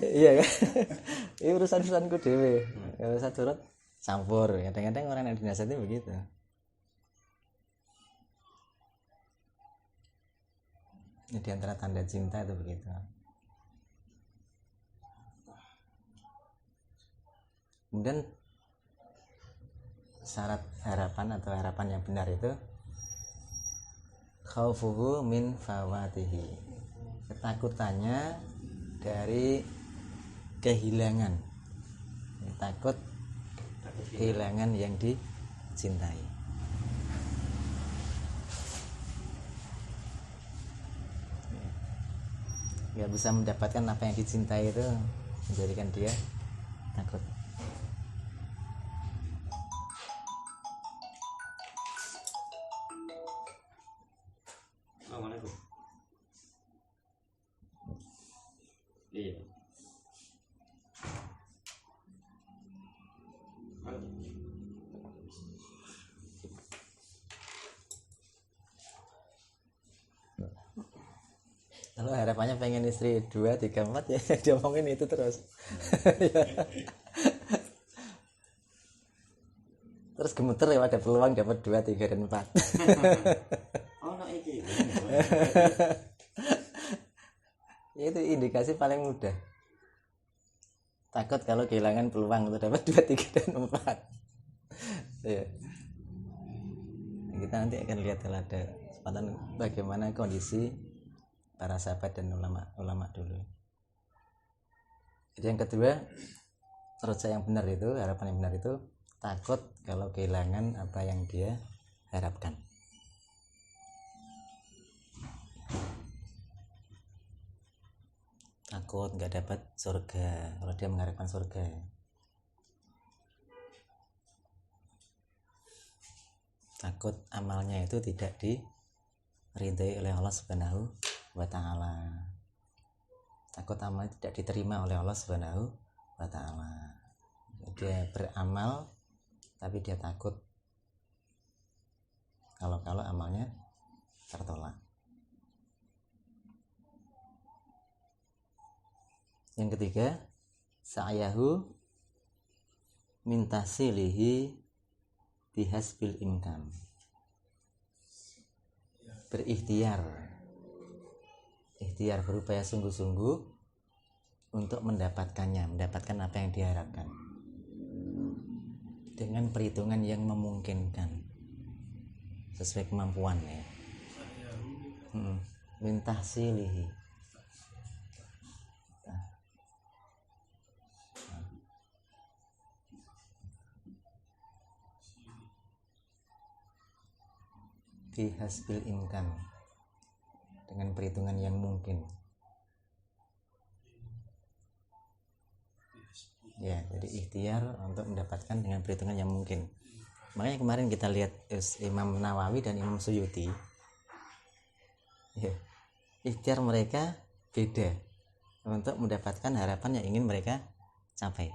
iya kan? Ini urusanku dewe. Kalau saya turut campur. Kadang-kadang orang yang dinasihati begitu. Ini di antara tanda cinta itu begitu. Kemudian syarat harapan atau harapan yang benar itu khaufuhu min fawatihi, ketakutannya dari kehilangan, takut kehilangan yang dicintai. Nggak bisa mendapatkan apa yang dicintai itu menjadikan dia takut. Assalamualaikum. Iya. Kalau harapannya pengen istri 2, 3, 4 ya diomongin itu terus. Terus gemeter ya ada peluang dapat 2, 3 dan 4. Oh, no iki. Itu indikasi paling mudah. Takut kalau kehilangan peluang untuk dapat 2, 3 dan 4. Ya. Kita nanti akan lihat kalau ada kesempatan bagaimana kondisi para sahabat dan ulama dulu. Jadi yang kedua, roja yang benar itu, harapan yang benar itu takut kalau kehilangan apa yang dia harapkan. Takut nggak dapat surga kalau dia mengharapkan surga. Takut amalnya itu tidak diridhai oleh Allah Subhanahu wa ta'ala. Takut amalnya tidak diterima oleh Allah Subhanahu wa ta'ala. Dia beramal tapi dia takut kalau amalnya tertolak. Yang ketiga, sa'yahu min tasilihi bihasbil imkan. Berikhtiar berupaya sungguh-sungguh untuk mendapatkan apa yang diharapkan dengan perhitungan yang memungkinkan sesuai kemampuan ya. Min tahsilihi, bihasbil imkan, dengan perhitungan yang mungkin. Ya, jadi ikhtiar untuk mendapatkan dengan perhitungan yang mungkin. Makanya kemarin kita lihat Imam Nawawi dan Imam Suyuti. Ya, ikhtiar mereka beda untuk mendapatkan harapan yang ingin mereka capai.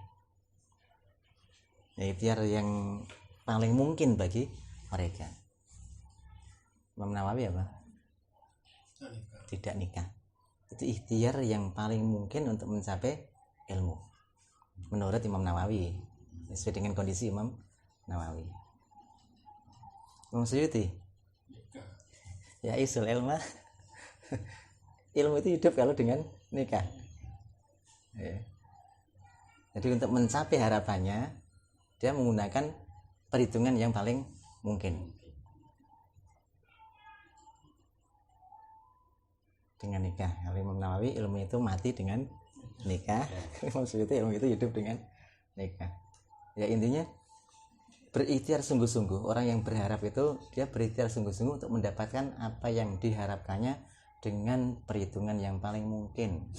Ya, ikhtiar yang paling mungkin bagi mereka. Imam Nawawi apa? Tidak nikah. Itu ikhtiar yang paling mungkin untuk mencapai ilmu menurut Imam Nawawi, sesuai dengan kondisi Imam Nawawi. Imam Suyuti, ya isul ilmu itu hidup kalau dengan nikah ya. Jadi untuk mencapai harapannya dia menggunakan perhitungan yang paling mungkin. dengan nikah. Kalau Imam Nawawi ilmu itu mati dengan nikah. Imam Suyuti ilmu itu hidup dengan nikah. Ya intinya berikhtiar sungguh-sungguh. Orang yang berharap itu dia berikhtiar sungguh-sungguh untuk mendapatkan apa yang diharapkannya dengan perhitungan yang paling mungkin.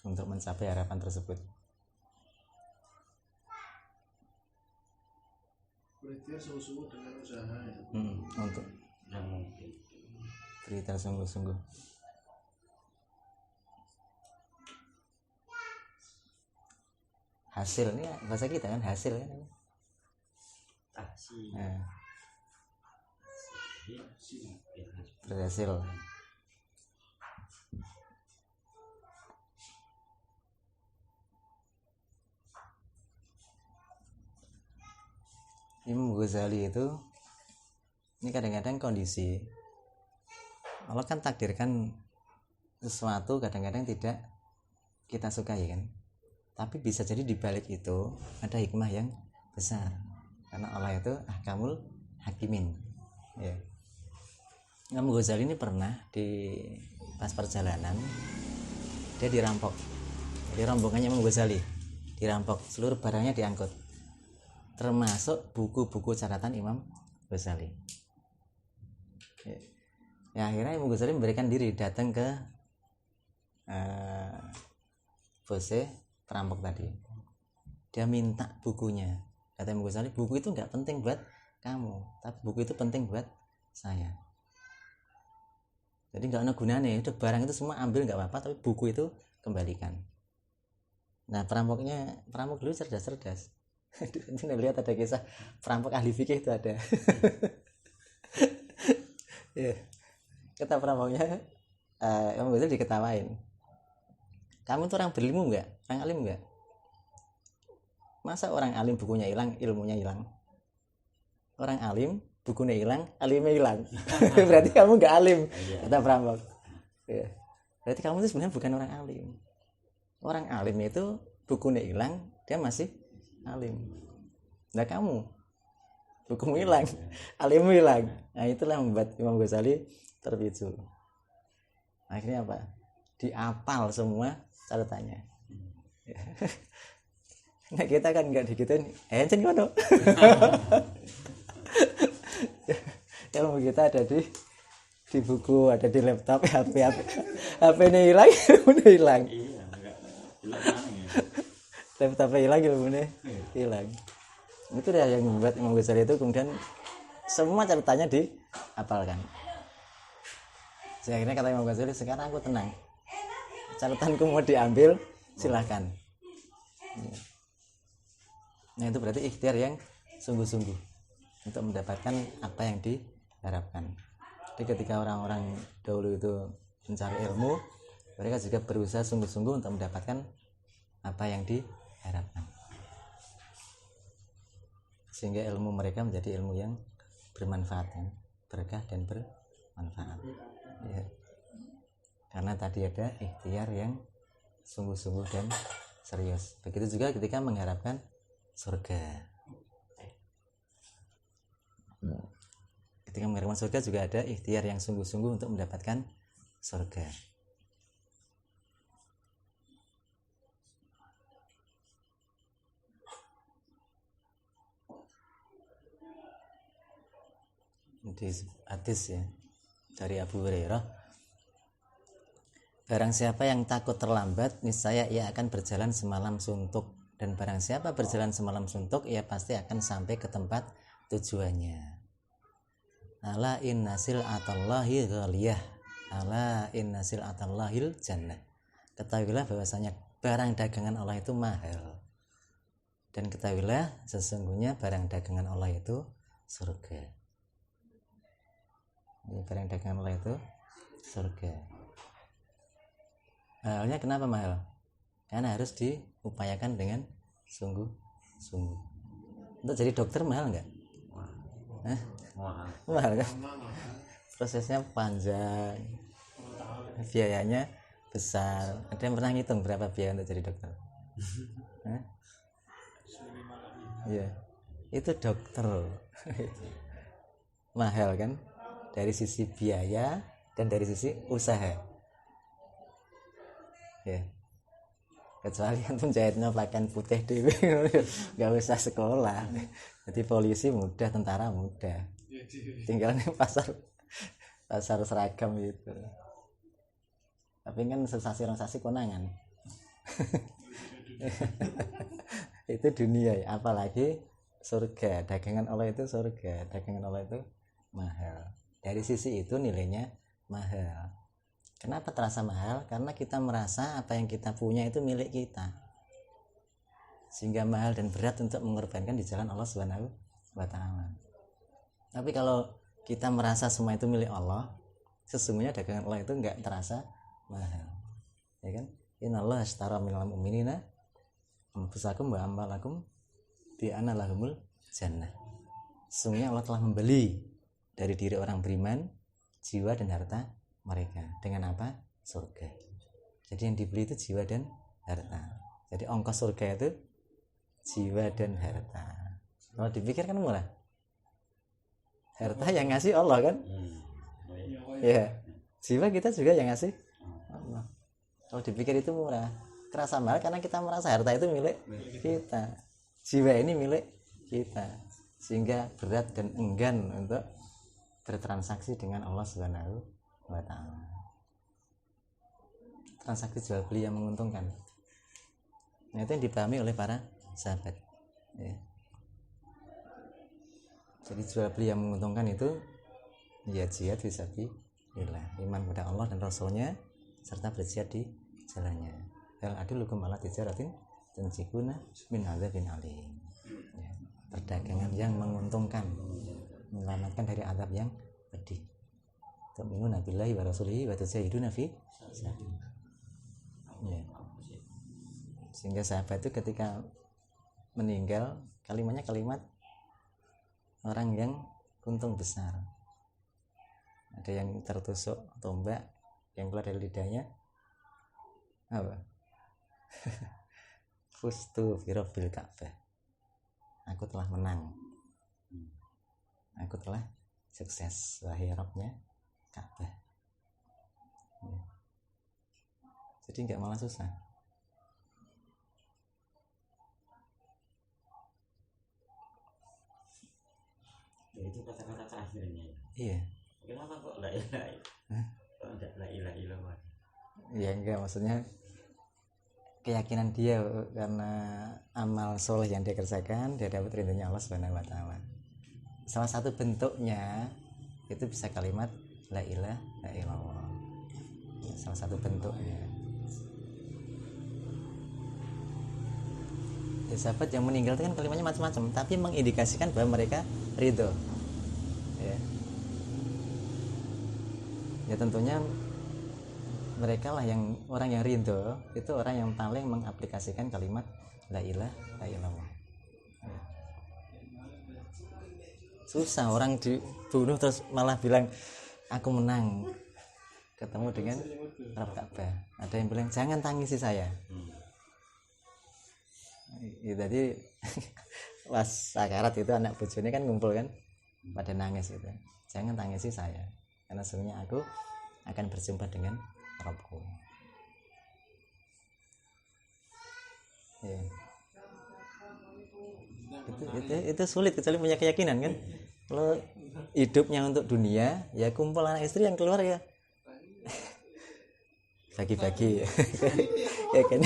Untuk mencapai harapan tersebut. Berikhtiar sungguh-sungguh dengan usaha ya. Untuk yang mungkin berikhtiar sungguh-sungguh. Hasil ini bahasa kita kan, hasil kan. tahsil Nah, tahsil berhasil. Imam Ghazali itu ini kadang-kadang kondisi Allah kan takdirkan sesuatu kadang-kadang tidak kita sukai kan, tapi bisa jadi di balik itu ada hikmah yang besar karena Allah itu ahkamul hakimin ya. Imam Ghazali ini pernah di pas perjalanan dia dirampok, jadi rombongannya Imam Ghazali dirampok, seluruh barangnya diangkut termasuk buku-buku catatan Imam Ghazali. Ya, akhirnya Imam Ghazali memberikan diri datang ke bosnya perampok tadi. Dia minta bukunya. Kata Imam Ghazali, buku itu nggak penting buat kamu, tapi buku itu penting buat saya. Jadi nggak ada gunanya. Udah barang itu semua ambil nggak apa-apa, tapi buku itu kembalikan. Nah perampok dulu cerdas-cerdas. Ini lihat ada kisah perampok ahli fikih itu ada. Ya. Kata perampoknya, Imam Ghazali diketawain. Kamu tuh orang berilmu enggak? Orang alim enggak? Masa orang alim bukunya hilang, ilmunya hilang? Orang alim bukunya hilang, alimnya hilang. Berarti kamu enggak alim, kata perampok. Ya. Berarti kamu itu sebenarnya bukan orang alim. Orang alim itu bukunya hilang, dia masih alim. Nah kamu bukumu hilang, alimmu hilang. Nah itulah yang membuat Imam Ghazali terpicu. Akhirnya apa? Diapal semua catatannya. Nah kita kan nggak digituin, encen kono. Ilmu kita ada di buku, ada di laptop, HP ini hilang, ilmunya hilang. iya enggak hilang mana ya Laptopnya hilang, ilmunya hilang. Itu dia yang membuat Imam Ghazali itu kemudian semua catatannya dihafalkan. Sehingga akhirnya kata Imam Ghazali, sekarang aku tenang, catatanku mau diambil silahkan. Nah itu berarti ikhtiar yang sungguh-sungguh untuk mendapatkan apa yang diharapkan. Jadi ketika orang-orang dahulu itu mencari ilmu, mereka juga berusaha sungguh-sungguh untuk mendapatkan apa yang diharapkan, sehingga ilmu mereka menjadi ilmu yang bermanfaat, berkah dan bermanfaat ya. Karena tadi ada ikhtiar yang sungguh-sungguh dan serius. Begitu juga ketika mengharapkan surga. Ketika mengharapkan surga juga ada ikhtiar yang sungguh-sungguh untuk mendapatkan surga. Di hadis ya dari Abu Hurairah, barang siapa yang takut terlambat, niscaya ia akan berjalan semalam suntuk, dan barang siapa berjalan semalam suntuk, ia pasti akan sampai ke tempat tujuannya. Ala inna sil'atallahi ghaliyah, ala inna sil'atallahil jannah. Ketahuilah bahwasanya barang dagangan Allah itu mahal, dan ketahuilah sesungguhnya barang dagangan Allah itu surga. Barang dagangan Allah itu surga. Mahalnya kenapa mahal? Karena harus diupayakan dengan sungguh-sungguh. Untuk jadi dokter mahal nggak? Mahal kan? Prosesnya panjang, biayanya besar. Ada yang pernah ngitung berapa biaya untuk jadi dokter? Ya, itu dokter. Mahal kan dari sisi biaya dan dari sisi usaha. Ya. Kecuali antum jahitnya pakaian putih dewe, nggak usah sekolah. Jadi polisi mudah, tentara mudah. Tinggal nih pasar seragam gitu. Tapi kan sensasi konangan. Itu dunia ya, apalagi surga. Dagangan Allah itu surga, dagangan Allah itu mahal. Dari sisi itu nilainya mahal. Kenapa terasa mahal? Karena kita merasa apa yang kita punya itu milik kita, sehingga mahal dan berat untuk mengorbankan di jalan Allah Subhanahu wa Ta'ala. Tapi kalau kita merasa semua itu milik Allah, sesungguhnya dagangan Allah itu enggak terasa mahal, ya kan? Innallaha ashtara minal mu'minina anfusakum wa amwalakum bi anna lahumul jannah. Sesungguhnya Allah telah membeli dari diri orang beriman jiwa dan harta mereka dengan apa? Surga. Jadi yang dibeli itu jiwa dan harta. Jadi ongkos surga itu jiwa dan harta. Kalau dipikir kan murah. Harta yang ngasih Allah kan? Ya. Jiwa kita juga yang ngasih Allah. Kalau dipikir itu murah. Terasa mahal karena kita merasa harta itu milik kita. Jiwa ini milik kita. Sehingga berat dan enggan untuk bertransaksi dengan Allah Subhanahu wa Ta'ala. Transaksi jual beli yang menguntungkan. Nah, itu yang dipahami oleh para sahabat. Ya. Jadi jual beli yang menguntungkan itu ya jihad fisabilillah, iman kepada Allah dan Rasulnya, serta berjihad di jalannya. Hal adullukum ala tijaratin tunjikuna min adzabin alim. Ya. Perdagangan yang menguntungkan, menyelamatkan dari azab yang pedih. Tu'minuna billahi wa rasulihi wa tujahiduna fi sabilillah. Ya. Sehingga sahabat itu ketika meninggal kalimatnya kalimat orang yang untung besar. Ada yang tertusuk tombak yang keluar dari lidahnya apa? Fustu fi rabbil Ka'bah. Aku telah menang. Aku telah sukses wahai Rabbnya Ka'bah. Ya. Jadi enggak malah susah. Ya, itu kata-kata terakhirnya. Iya. Kenapa kok la ilaha illallah? Kok enggak la ilaha illallah? Ya enggak, maksudnya keyakinan dia karena amal soleh yang dia kerjakan dia dapat ridhonya Allah Subhanahu wa Ta'ala. Salah satu bentuknya itu bisa kalimat la ilaha illallah. Ya, salah satu bentuknya. Ya, sahabat yang meninggal itu kan kalimatnya macam-macam, tapi mengindikasikan bahwa mereka ridho. Ya tentunya mereka lah yang orang yang ridho, itu orang yang paling mengaplikasikan kalimat la ilaha illallah. Ya. Susah orang dibunuh terus malah bilang aku menang ketemu dengan Rabb Ka'bah. Ada yang bilang jangan tangisi saya. Ya, tadi pas sakarat itu anak bojone kan ngumpul kan pada nangis gitu. Jangan tangisi saya karena sebenarnya aku akan berjumpa dengan Rabbku. Ya. Itu sulit kecuali punya keyakinan kan. Kalau hidupnya untuk dunia ya kumpul anak istri yang keluar ya bagi-bagi ya kan.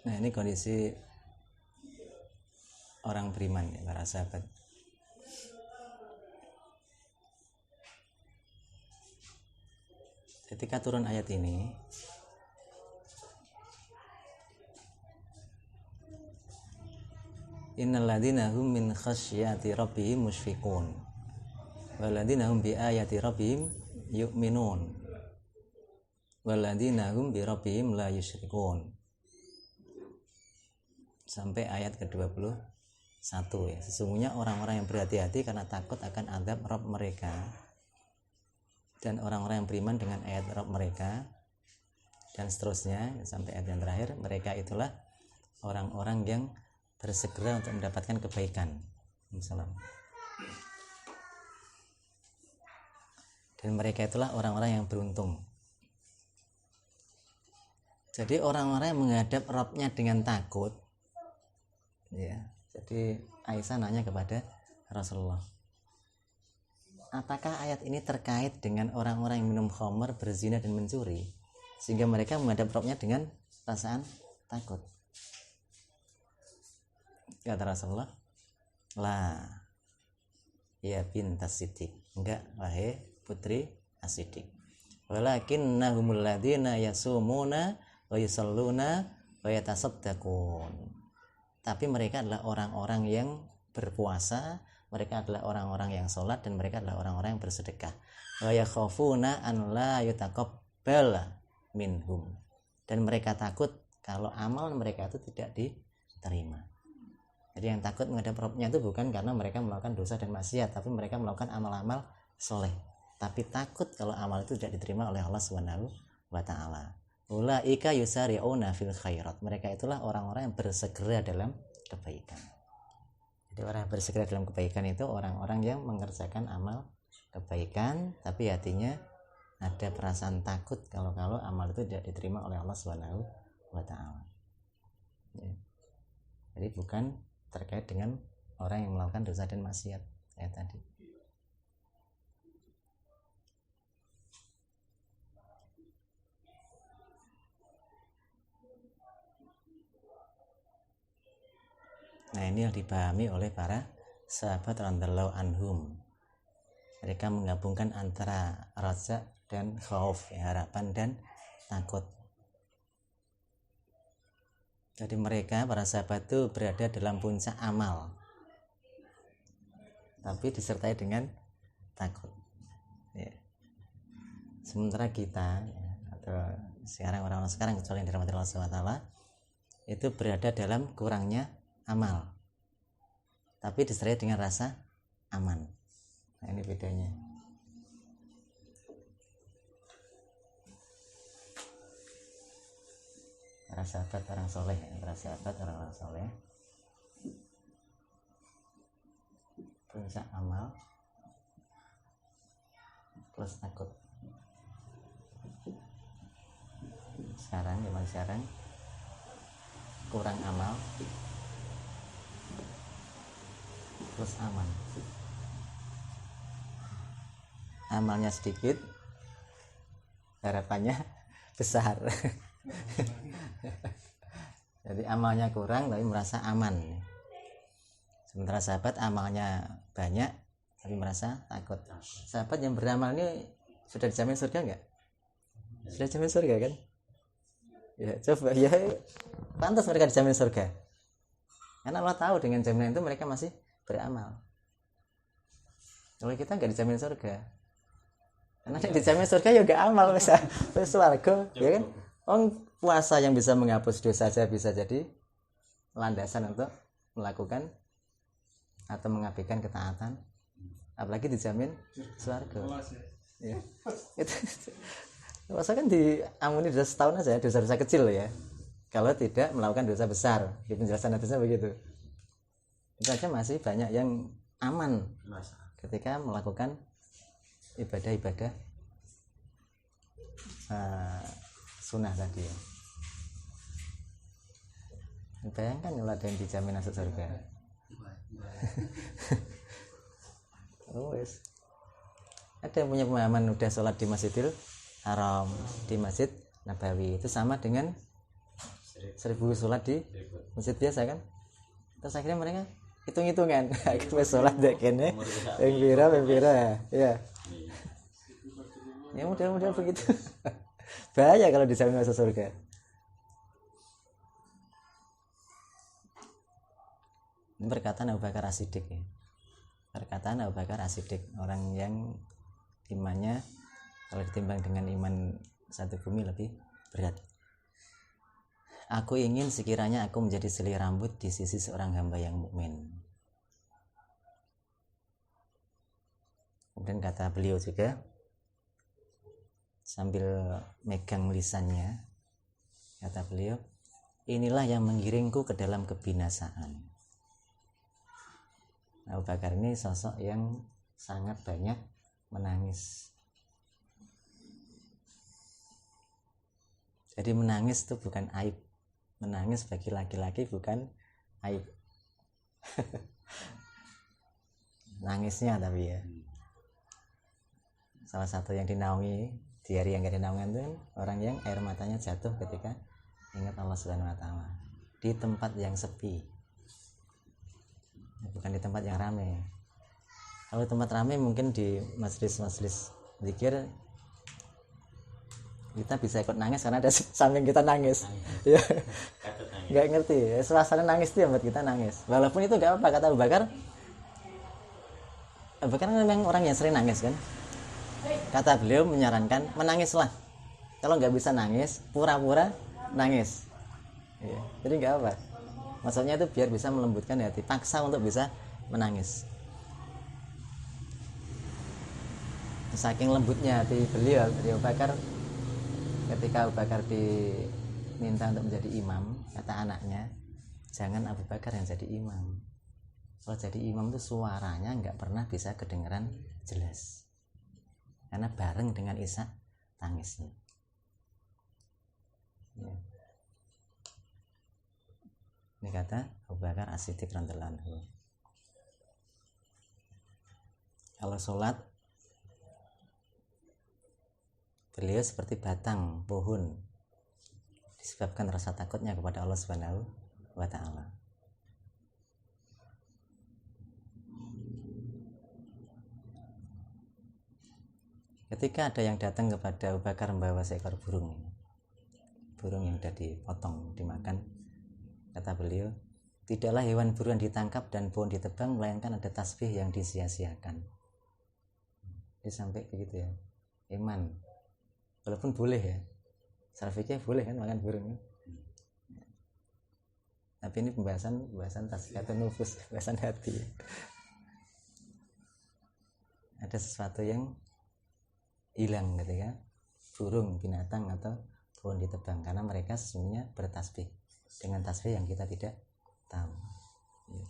Nah ini kondisi orang beriman ya para sahabat. Ketika turun ayat ini innal ladzina hum min khasyati rabbihim musyfiqun wal ladzina hum bi ayati rabbihim yu'minun. walladzina hum bi rabbihim la yusyrikun. Sampai ayat ke-21 ya. Sesungguhnya orang-orang yang berhati-hati karena takut akan azab Rabb mereka, dan orang-orang yang beriman dengan ayat Rabb mereka, dan seterusnya sampai ayat yang terakhir, mereka itulah orang-orang yang bersegera untuk mendapatkan kebaikan. Salam. Dan mereka itulah orang-orang yang beruntung. Jadi orang-orang yang menghadap Rabb-nya dengan takut, ya. Jadi Aisyah nanya kepada Rasulullah, apakah ayat ini terkait dengan orang-orang yang minum khamr, berzina dan mencuri, sehingga mereka menghadap Rabb-nya dengan perasaan takut? Kata Rasulullah, la ya bintas Siddiq, enggak wahai putri As-Siddiq, walakinnahumul ladzina yasumuna wa yusalluna wa yatasaddaqun. Tapi mereka adalah orang-orang yang berpuasa, mereka adalah orang-orang yang sholat, dan mereka adalah orang-orang yang bersedekah. Wa yakhafuna an la yutaqabbala minhum. Dan mereka takut kalau amal mereka itu tidak diterima. Jadi yang takut menghadap Rabb-nya itu bukan karena mereka melakukan dosa dan maksiat, tapi mereka melakukan amal-amal soleh. Tapi takut kalau amal itu tidak diterima oleh Allah Subhanahu wa ta'ala. Ulaika yusari'una fil khairat. Mereka itulah orang-orang yang bersegera dalam kebaikan. Jadi orang yang bersegera dalam kebaikan itu orang-orang yang mengerjakan amal kebaikan, tapi hatinya ada perasaan takut kalau amal itu tidak diterima oleh Allah Subhanahu wa ta'ala. Ya. Jadi bukan terkait dengan orang yang melakukan dosa dan maksiat kayak tadi. Nah, ini yang dipahami oleh para sahabat radhiyallahu anhum. Mereka menggabungkan antara raja dan khauf, ya, harapan dan takut. Jadi mereka para sahabat itu berada dalam puncak amal, tapi disertai dengan takut. Ya. Sementara kita, ya, atau sekarang orang-orang sekarang kecuali yang dirahmati Allah SWT, itu berada dalam kurangnya amal, tapi disertai dengan rasa aman. Nah, ini bedanya. Para sahabat orang soleh, para sahabat orang soleh, puncak amal plus takut. Zaman sekarang kurang amal plus aman. Amalnya sedikit, harapannya besar. Jadi amalnya kurang tapi merasa aman. Sementara sahabat amalnya banyak tapi merasa takut. Sahabat yang beramal ini sudah dijamin surga enggak? Sudah dijamin surga kan? Ya coba ya, pantas mereka dijamin surga. Karena Allah tahu dengan jaminan itu mereka masih beramal. Kalau kita enggak dijamin surga, karena dijamin surga ya enggak amal, bisa swarga, ya kan? Puasa yang bisa menghapus dosa saja bisa jadi landasan untuk melakukan atau mengabaikan ketaatan, apalagi dijamin surga. Ya. Puasa kan diampuni dosa setahun aja, dosa-dosa kecil ya. Kalau tidak melakukan dosa besar, di penjelasan hadisnya begitu. Itu saja masih banyak yang aman ketika melakukan ibadah-ibadah sunnah tadi ya. Bayangkan kalau ada yang dijamin masuk surga. Ada yang punya pemahaman udah sholat di Masjidil Haram, di Masjid Nabawi, itu sama dengan 1000 sholat di masjid biasa kan. Terus akhirnya mereka hitung-hitungan akhirnya sholat dek kene pembira ya. Ya mudah-mudahan begitu. Bahaya kalau dijamin masuk surga. Ini perkataan Abu Bakar As-Siddiq ya. Perkataan Abu Bakar As-Siddiq, orang yang imannya kalau ditimbang dengan iman satu bumi lebih berat. Aku ingin sekiranya aku menjadi selai rambut di sisi seorang hamba yang mukmin. Kemudian kata beliau juga sambil megang lisannya, kata beliau, inilah yang menggiringku ke dalam kebinasaan. Abu Bakar ini sosok yang sangat banyak menangis. Jadi menangis itu bukan aib. Menangis bagi laki-laki bukan aib. Nangisnya tapi ya. Salah satu yang dinaungi di hari yang gak dinaungan itu orang yang air matanya jatuh ketika ingat Allah Subhanahu wa Ta'ala di tempat yang sepi, bukan di tempat yang ramai. Kalau tempat ramai mungkin di majelis zikir kita bisa ikut nangis karena ada samping kita nangis. Ya, nggak ngerti. Suasana nangis itu yang buat kita nangis. Walaupun itu nggak apa-apa, kata Abu Bakar. Abu Bakar memang orang yang sering nangis kan. Kata beliau menyarankan menangislah. Kalau nggak bisa nangis, pura-pura nangis. Ya, jadi nggak apa. Maksudnya itu biar bisa melembutkan hati. Paksa untuk bisa menangis. Saking lembutnya hati beliau, Abu Bakar, ketika Abu Bakar diminta untuk menjadi imam, kata anaknya, jangan Abu Bakar yang jadi imam. Kalau jadi imam itu suaranya nggak pernah bisa kedengaran jelas, karena bareng dengan isak tangisnya. Ya. Ini kata Abu Bakar As-Siddiq radhiyallahu anhu. Kalau sholat, beliau seperti batang pohon disebabkan rasa takutnya kepada Allah Subhanahu wa Ta'ala. Ketika ada yang datang kepada Abu Bakar membawa seekor burung yang sudah dipotong, dimakan, kata beliau, tidaklah hewan buruan ditangkap dan pohon ditebang, melainkan ada tasbih yang disia-siakan. Dia sampai begitu ya, iman. Walaupun boleh ya, salafiyah boleh kan makan burung. Tapi ini pembahasan tasfiyatun nufus, pembahasan hati. Ada sesuatu yang hilang ketika burung, binatang atau pohon ditebang, karena mereka sesungguhnya bertasbih dengan tasbih yang kita tidak tahu. Ya.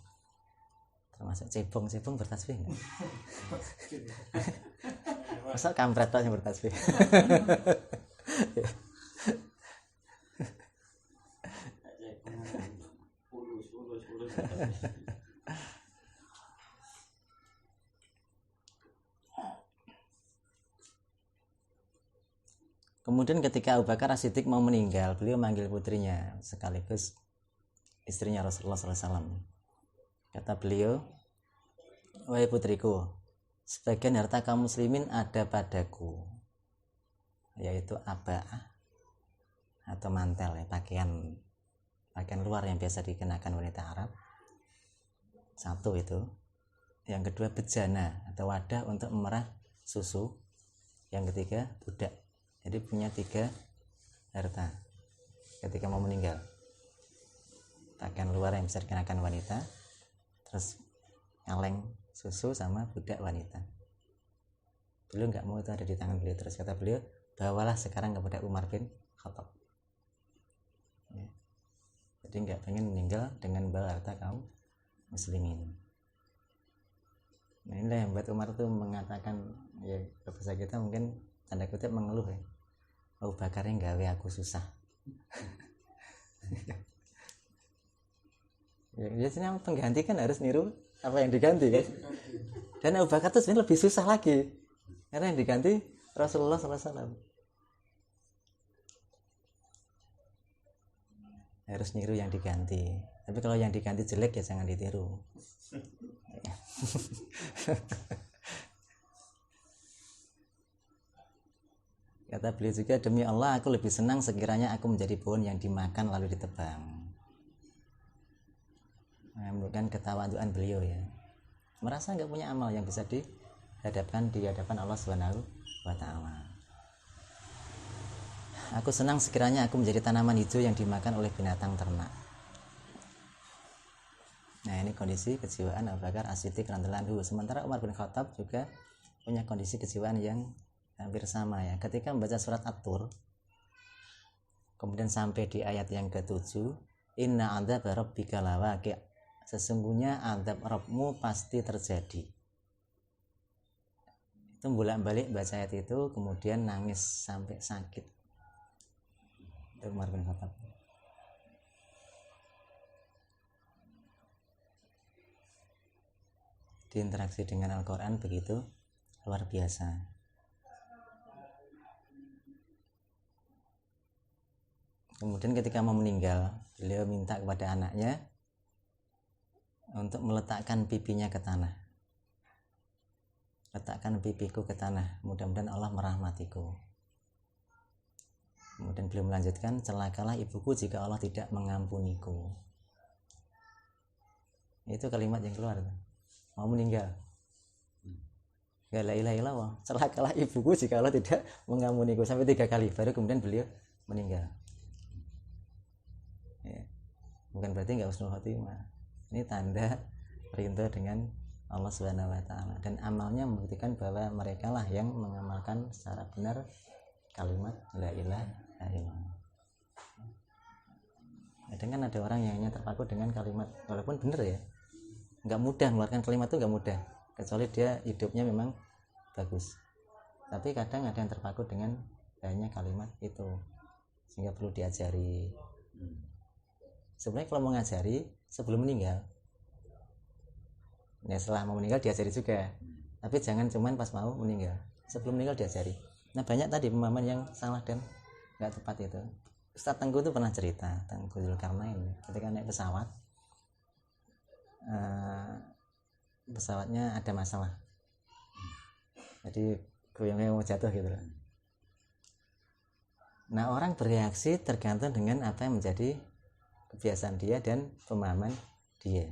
Termasuk cebong bertasbih nggak? Masa kampret yang bertasbih? Ya. Kemudian ketika Abu Bakar As-Siddiq mau meninggal, beliau manggil putrinya sekaligus istrinya Rasulullah SAW. Kata beliau, wahai putriku, sebagian harta kaum muslimin ada padaku, yaitu aba'ah atau mantel ya, pakaian luar yang biasa dikenakan wanita Arab. Satu itu. Yang kedua bejana atau wadah untuk memerah susu. Yang ketiga budak. Jadi punya 3 harta ketika mau meninggal. Pakaian luar yang bisa dikenakan wanita, terus kaleng susu sama budak wanita. Beliau nggak mau itu ada di tangan beliau. Terus kata beliau, bawalah sekarang kepada Umar bin Khattab. Ya. Jadi nggak pengen meninggal dengan bawa harta kaum muslimin. Nah inilah yang buat Umar tuh mengatakan, ya bahasa kita mungkin tanda kutip mengeluh ya, Abu Bakar yang gawe aku susah. Ya, biasanya pengganti kan harus niru apa yang diganti kan. Dan Abu Bakar tuh sebenarnya lebih susah lagi karena yang diganti Rasulullah SAW. Harus niru yang diganti. Tapi kalau yang diganti jelek ya jangan ditiru. Kata beliau juga, demi Allah aku lebih senang sekiranya aku menjadi pohon yang dimakan lalu ditebang. Menunjukkan ketawaduan beliau ya. Merasa nggak punya amal yang bisa dihadapkan di hadapan Allah Subhanahu wa Ta'ala. Aku senang sekiranya aku menjadi tanaman hijau yang dimakan oleh binatang ternak. Nah, ini kondisi kejiwaan Abu Bakar As-Siddiq radhiyallahu anhu. Sementara Umar bin Khattab juga punya kondisi kejiwaan yang hampir sama ya. Ketika membaca surat At-Tur, kemudian sampai di ayat yang ke-7, inna adzaba rabbika lawaqi', sesungguhnya azab Rabbmu pasti terjadi. Itu bolak-balik baca ayat itu, kemudian nangis sampai sakit. Itu Umar bin Khattab. Diinteraksi dengan Al-Quran begitu luar biasa. Kemudian ketika mau meninggal, beliau minta kepada anaknya untuk meletakkan pipinya ke tanah. Letakkan pipiku ke tanah, mudah-mudahan Allah merahmatiku. Kemudian beliau melanjutkan, celakalah ibuku jika Allah tidak mengampuniku. Itu kalimat yang keluar. Mau meninggal, la ilaha illallah, celakalah ibuku jika Allah tidak mengampuniku, sampai 3 kali, baru kemudian beliau meninggal ya. Bukan berarti nggak husnul khotimah, ini tanda rindu dengan Allah Subhanahu wa ta'ala, dan amalnya membuktikan bahwa mereka lah yang mengamalkan secara benar kalimat la ilaha illallah. Kadang kan ada orang yang hanya terpaku dengan kalimat, walaupun benar ya, nggak mudah mengeluarkan kalimat itu, nggak mudah, kecuali dia hidupnya memang bagus. Tapi kadang ada yang terpaku dengan banyak kalimat itu, sehingga perlu diajari. Sebenarnya kalau mau ngajari sebelum meninggal, ya setelah mau meninggal diajari juga, tapi jangan cuman pas mau meninggal, sebelum meninggal diajari. Nah, banyak tadi pemahaman yang salah dan nggak tepat itu. Ustaz Tengku itu pernah cerita, Tengku Zulkarnain, ketika naik pesawat, pesawatnya ada masalah, jadi goyang-goyang mau jatuh gitu. Nah, orang bereaksi tergantung dengan apa yang menjadi kebiasaan dia dan pemahaman dia.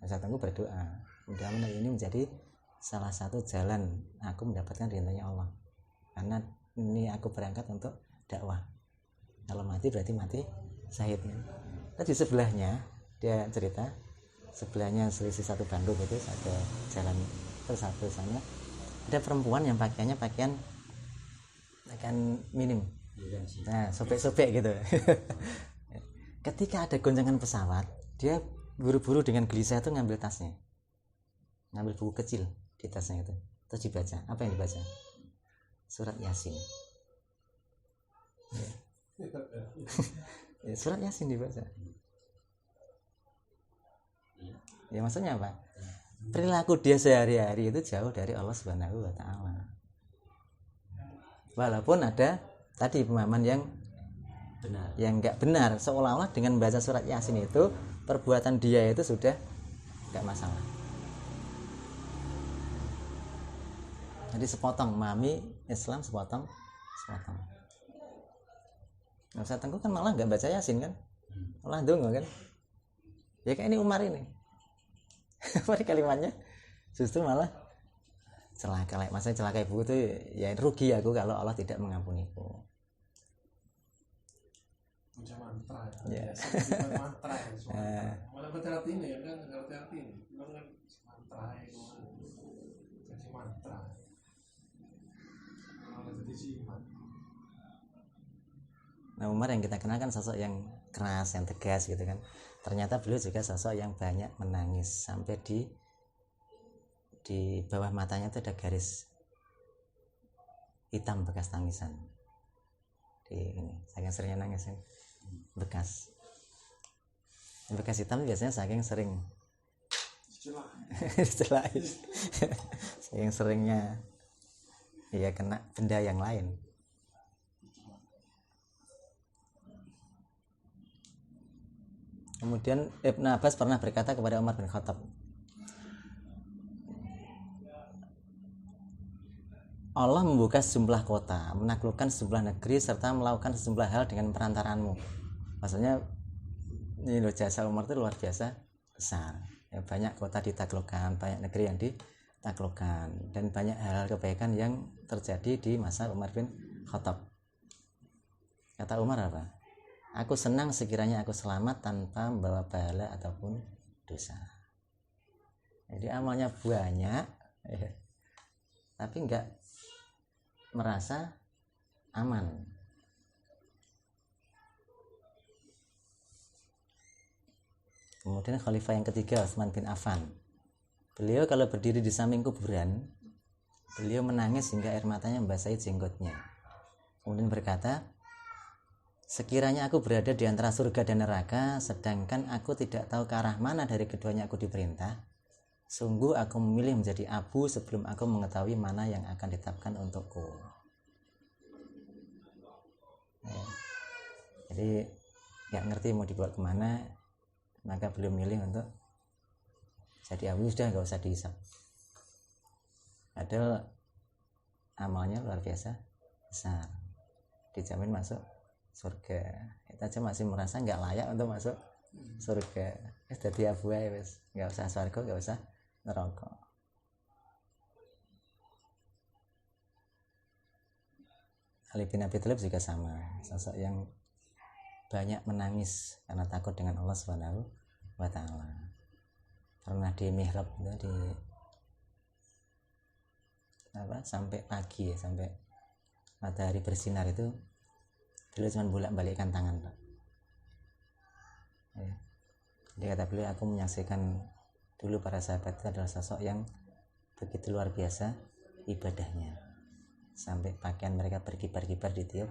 Ustaz Tengku berdoa, mudah-mudahan ini menjadi salah satu jalan aku mendapatkan ridhonya Allah, karena ini aku berangkat untuk dakwah. Kalau mati berarti mati syahid. Nah, di sebelahnya dia cerita, sebelahnya selisih 1 bandung itu ada jalan terus satu sana, ada perempuan yang pakaiannya pakaian minim, nah sobek-sobek gitu. Ketika ada goncangan pesawat, dia buru-buru dengan gelisah itu ngambil tasnya, ngambil buku kecil di tasnya itu, terus dibaca. Apa yang dibaca? Surat Yasin. Ya, surat Yasin dibaca. Ya, maksudnya apa? Perilaku dia sehari-hari itu jauh dari Allah Subhanahu wa ta'ala. Walaupun ada tadi pemahaman yang benar, yang enggak benar, seolah-olah dengan membaca surat Yasin itu perbuatan dia itu sudah enggak masalah. Jadi sepotong memahami Islam, sepotong. Nah, Ustaz Tengku kan malah enggak baca Yasin kan? Malah dongo kan? Ya kayak ini Umar ini. Pada kalimatnya justru malah celaka, maksudnya celaka ibu itu ya rugi aku kalau Allah tidak mengampuniku. Macam mantra ya. Mantra ya. Malah baca ini ya kan, ngerti arti ini. Kan mantra itu jadi mantra. Malah jadi simat. Nah, Umar yang kita kenal kan sosok yang keras, yang tegas gitu kan. Ternyata beliau juga sosok yang banyak menangis, sampai di bawah matanya itu ada garis hitam bekas tangisan. Di ini, saking seringnya nangis ya. Bekas hitam biasanya saking sering istilah saking seringnya ya kena benda yang lain. Kemudian Ibn Abbas pernah berkata kepada Umar bin Khattab, Allah membuka sejumlah kota, menaklukkan sejumlah negeri, serta melakukan sejumlah hal dengan perantaraanmu. Maksudnya ini loh, jasa Umar itu luar biasa besar ya, banyak kota ditaklukkan, banyak negeri yang ditaklukkan, dan banyak hal kebaikan yang terjadi di masa Umar bin Khattab. Kata Umar apa? Aku senang sekiranya aku selamat tanpa membawa bala ataupun dosa. Jadi amalnya banyak, ya, tapi enggak merasa aman. Kemudian khalifah yang ketiga, Utsman bin Affan. Beliau kalau berdiri di samping kuburan, beliau menangis hingga air matanya membasahi jenggotnya. Kemudian berkata, sekiranya aku berada di antara surga dan neraka, sedangkan aku tidak tahu ke arah mana dari keduanya aku diperintah, sungguh aku memilih menjadi abu sebelum aku mengetahui mana yang akan ditetapkan untukku. Ya. Jadi nggak ngerti mau dibawa kemana, maka beliau milih untuk jadi abu, sudah nggak usah dihisap. Padahal amalnya luar biasa besar, dijamin masuk surga. Kita aja masih merasa nggak layak untuk masuk surga. Jadi abu aja wes, nggak usah surga, nggak usah neraka. Ali bin Abi Thalib juga sama, sosok yang banyak menangis karena takut dengan Allah Subhanahu wa Ta'ala. Pernah di mihrab itu sampai pagi ya, sampai matahari bersinar itu beliau cuma bolak-balikkan tangan, Pak. Ya. Jadi kata beliau, aku menyaksikan dulu para sahabat itu adalah sosok yang begitu luar biasa ibadahnya, sampai pakaian mereka berkibar-kibar di tiup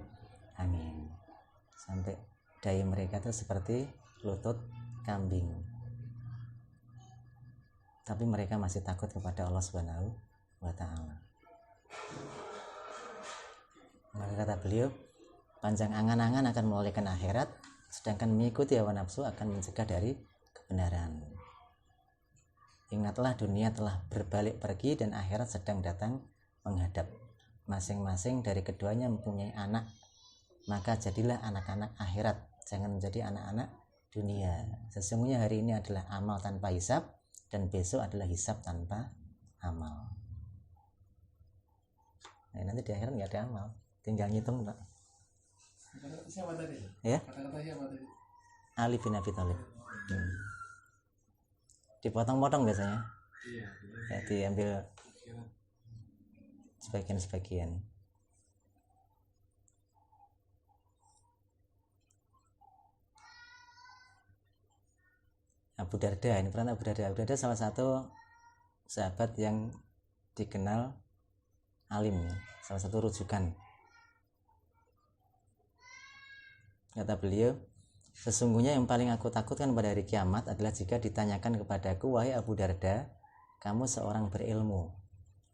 angin, sampai dahi mereka itu seperti lutut kambing, tapi mereka masih takut kepada Allah Subhanahu wa Ta'ala. Maka kata beliau, panjang angan-angan akan melolehkan akhirat, sedangkan mengikuti hawa nafsu akan mencegah dari kebenaran. Ingatlah, dunia telah berbalik pergi dan akhirat sedang datang menghadap. Masing-masing dari keduanya mempunyai anak, maka jadilah anak-anak akhirat, jangan menjadi anak-anak dunia. Sesungguhnya hari ini adalah amal tanpa hisab, dan besok adalah hisab tanpa amal. Nah, nanti di akhirat nggak ada amal, tinggal ngitung, Pak. Siapa tadi? Ya? Kata-kata siapa tadi? Ali bin Abi Thalib. Dipotong-potong biasanya. Iya. Ya, diambil sebagian-sebagian. Abu Darda, ini peran Abu Darda. Abu Darda salah satu sahabat yang dikenal alim, ya. Salah satu rujukan. Kata beliau, sesungguhnya yang paling aku takutkan pada hari kiamat adalah jika ditanyakan kepadaku, wahai Abu Darda, kamu seorang berilmu,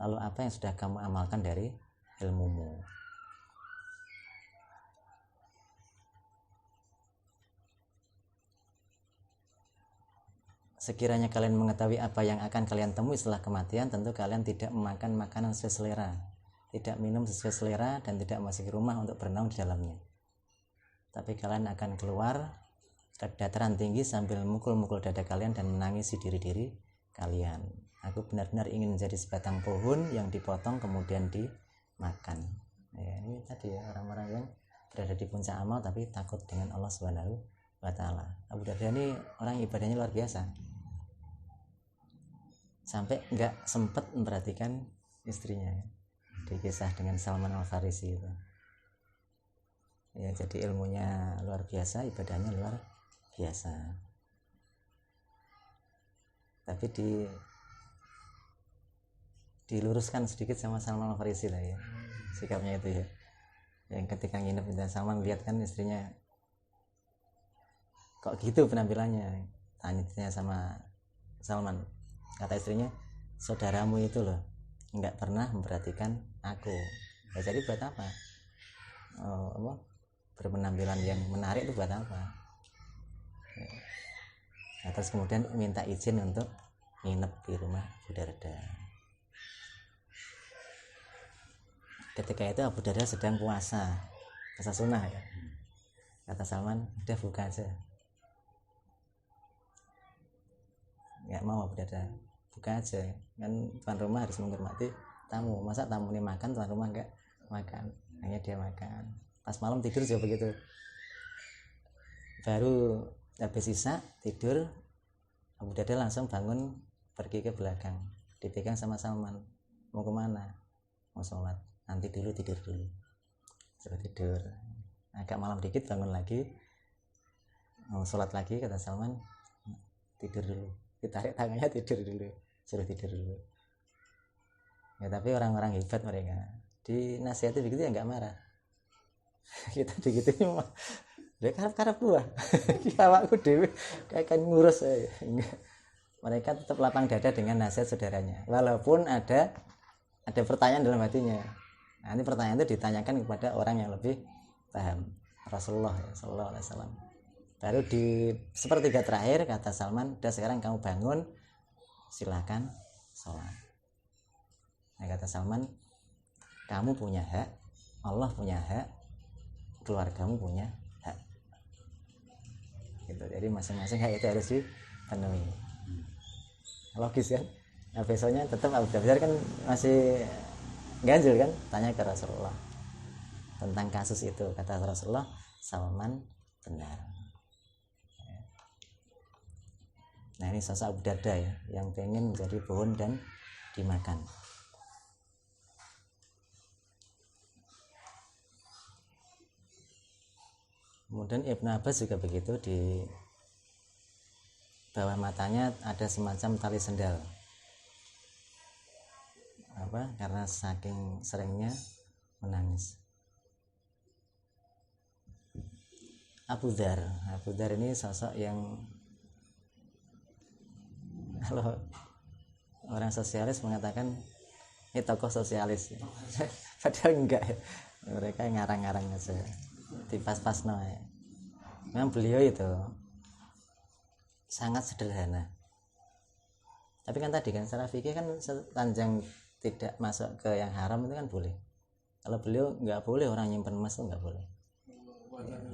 lalu apa yang sudah kamu amalkan dari ilmumu? Sekiranya kalian mengetahui apa yang akan kalian temui setelah kematian, tentu kalian tidak memakan makanan sesuai selera, tidak minum sesuai selera, dan tidak masuk rumah untuk bernaung di dalamnya. Tapi kalian akan keluar ke dataran tinggi sambil mukul-mukul dada kalian dan menangisi diri-diri kalian. Aku benar-benar ingin menjadi sebatang pohon yang dipotong kemudian dimakan. Ya, ini tadi ya, orang-orang yang berada di puncak amal tapi takut dengan Allah Subhanahu wa Ta'ala. Abu Darda ini orang ibadahnya luar biasa, sampai nggak sempat memperhatikan istrinya, ya. Di kisah dengan Salman Al-Farisi itu. Ya, jadi ilmunya luar biasa, ibadahnya luar biasa. Tapi diluruskan sedikit sama Salman Al-Farisi lah, ya. Sikapnya itu, ya. Yang ketika nginep dan Salman lihat kan istrinya kok gitu penampilannya, tanya sama Salman. Kata istrinya, saudaramu itu loh nggak pernah memperhatikan aku. Ya, jadi buat apa? Berpenampilan yang menarik itu buat apa? Nah, terus kemudian minta izin untuk nginep di rumah Abu Darda. Ketika itu Abu Darda sedang puasa sunnah, ya. Kata Salman, udah buka aja. Nggak mau Abu Darda, buka aja, kan tuan rumah harus menghormati tamu. Masa tamu ini makan, tuan rumah nggak makan? Hanya dia makan. pas malam tidur juga begitu, baru habis isya tidur Abu Darda langsung bangun pergi ke belakang, dipegang sama Salman, mau kemana? Mau sholat, nanti dulu, tidur dulu. Sudah tidur, agak malam dikit bangun lagi, mau sholat lagi, kata Salman, tidur dulu, ditarik tangannya, tidur dulu, suruh tidur dulu. Ya tapi orang-orang hebat mereka, dinasihati begitu ya nggak marah. Kita digitunya mah dia karep buah awakku dewe kayak kan ngurus mereka tetap lapang dada dengan nasihat saudaranya, walaupun ada pertanyaan dalam hatinya. Nanti pertanyaan itu ditanyakan kepada orang yang lebih paham, Rasulullah sallallahu alaihi wasallam. Baru di sepertiga terakhir kata Salman, udah sekarang kamu bangun, silakan sholat. Nah, kata Salman, kamu punya hak, Allah punya hak, keluargamu punya hak. Gitu. Jadi masing-masing hak itu harus dipenuhi. Logis kan? Nah, besoknya tetap Abu Darda kan masih ganjil kan, tanya ke Rasulullah tentang kasus itu. Kata Rasulullah, Salman benar. Nah, ini sosok Abu Darda ya, yang pengen menjadi pohon dan dimakan. Kemudian Ibnu Abbas juga begitu, di bawah matanya ada semacam tali sendal. Karena saking seringnya menangis. Abu Dzar ini sosok yang kalau orang sosialis mengatakan ini tokoh sosialis, padahal enggak ya. Mereka ngarang-ngarang aja, dipas-pas no ya. Memang beliau itu sangat sederhana. Tapi kan tadi kan secara fikih kan sepanjang tidak masuk ke yang haram itu kan boleh. Kalau beliau nggak boleh, orang nyimpen emas itu nggak boleh,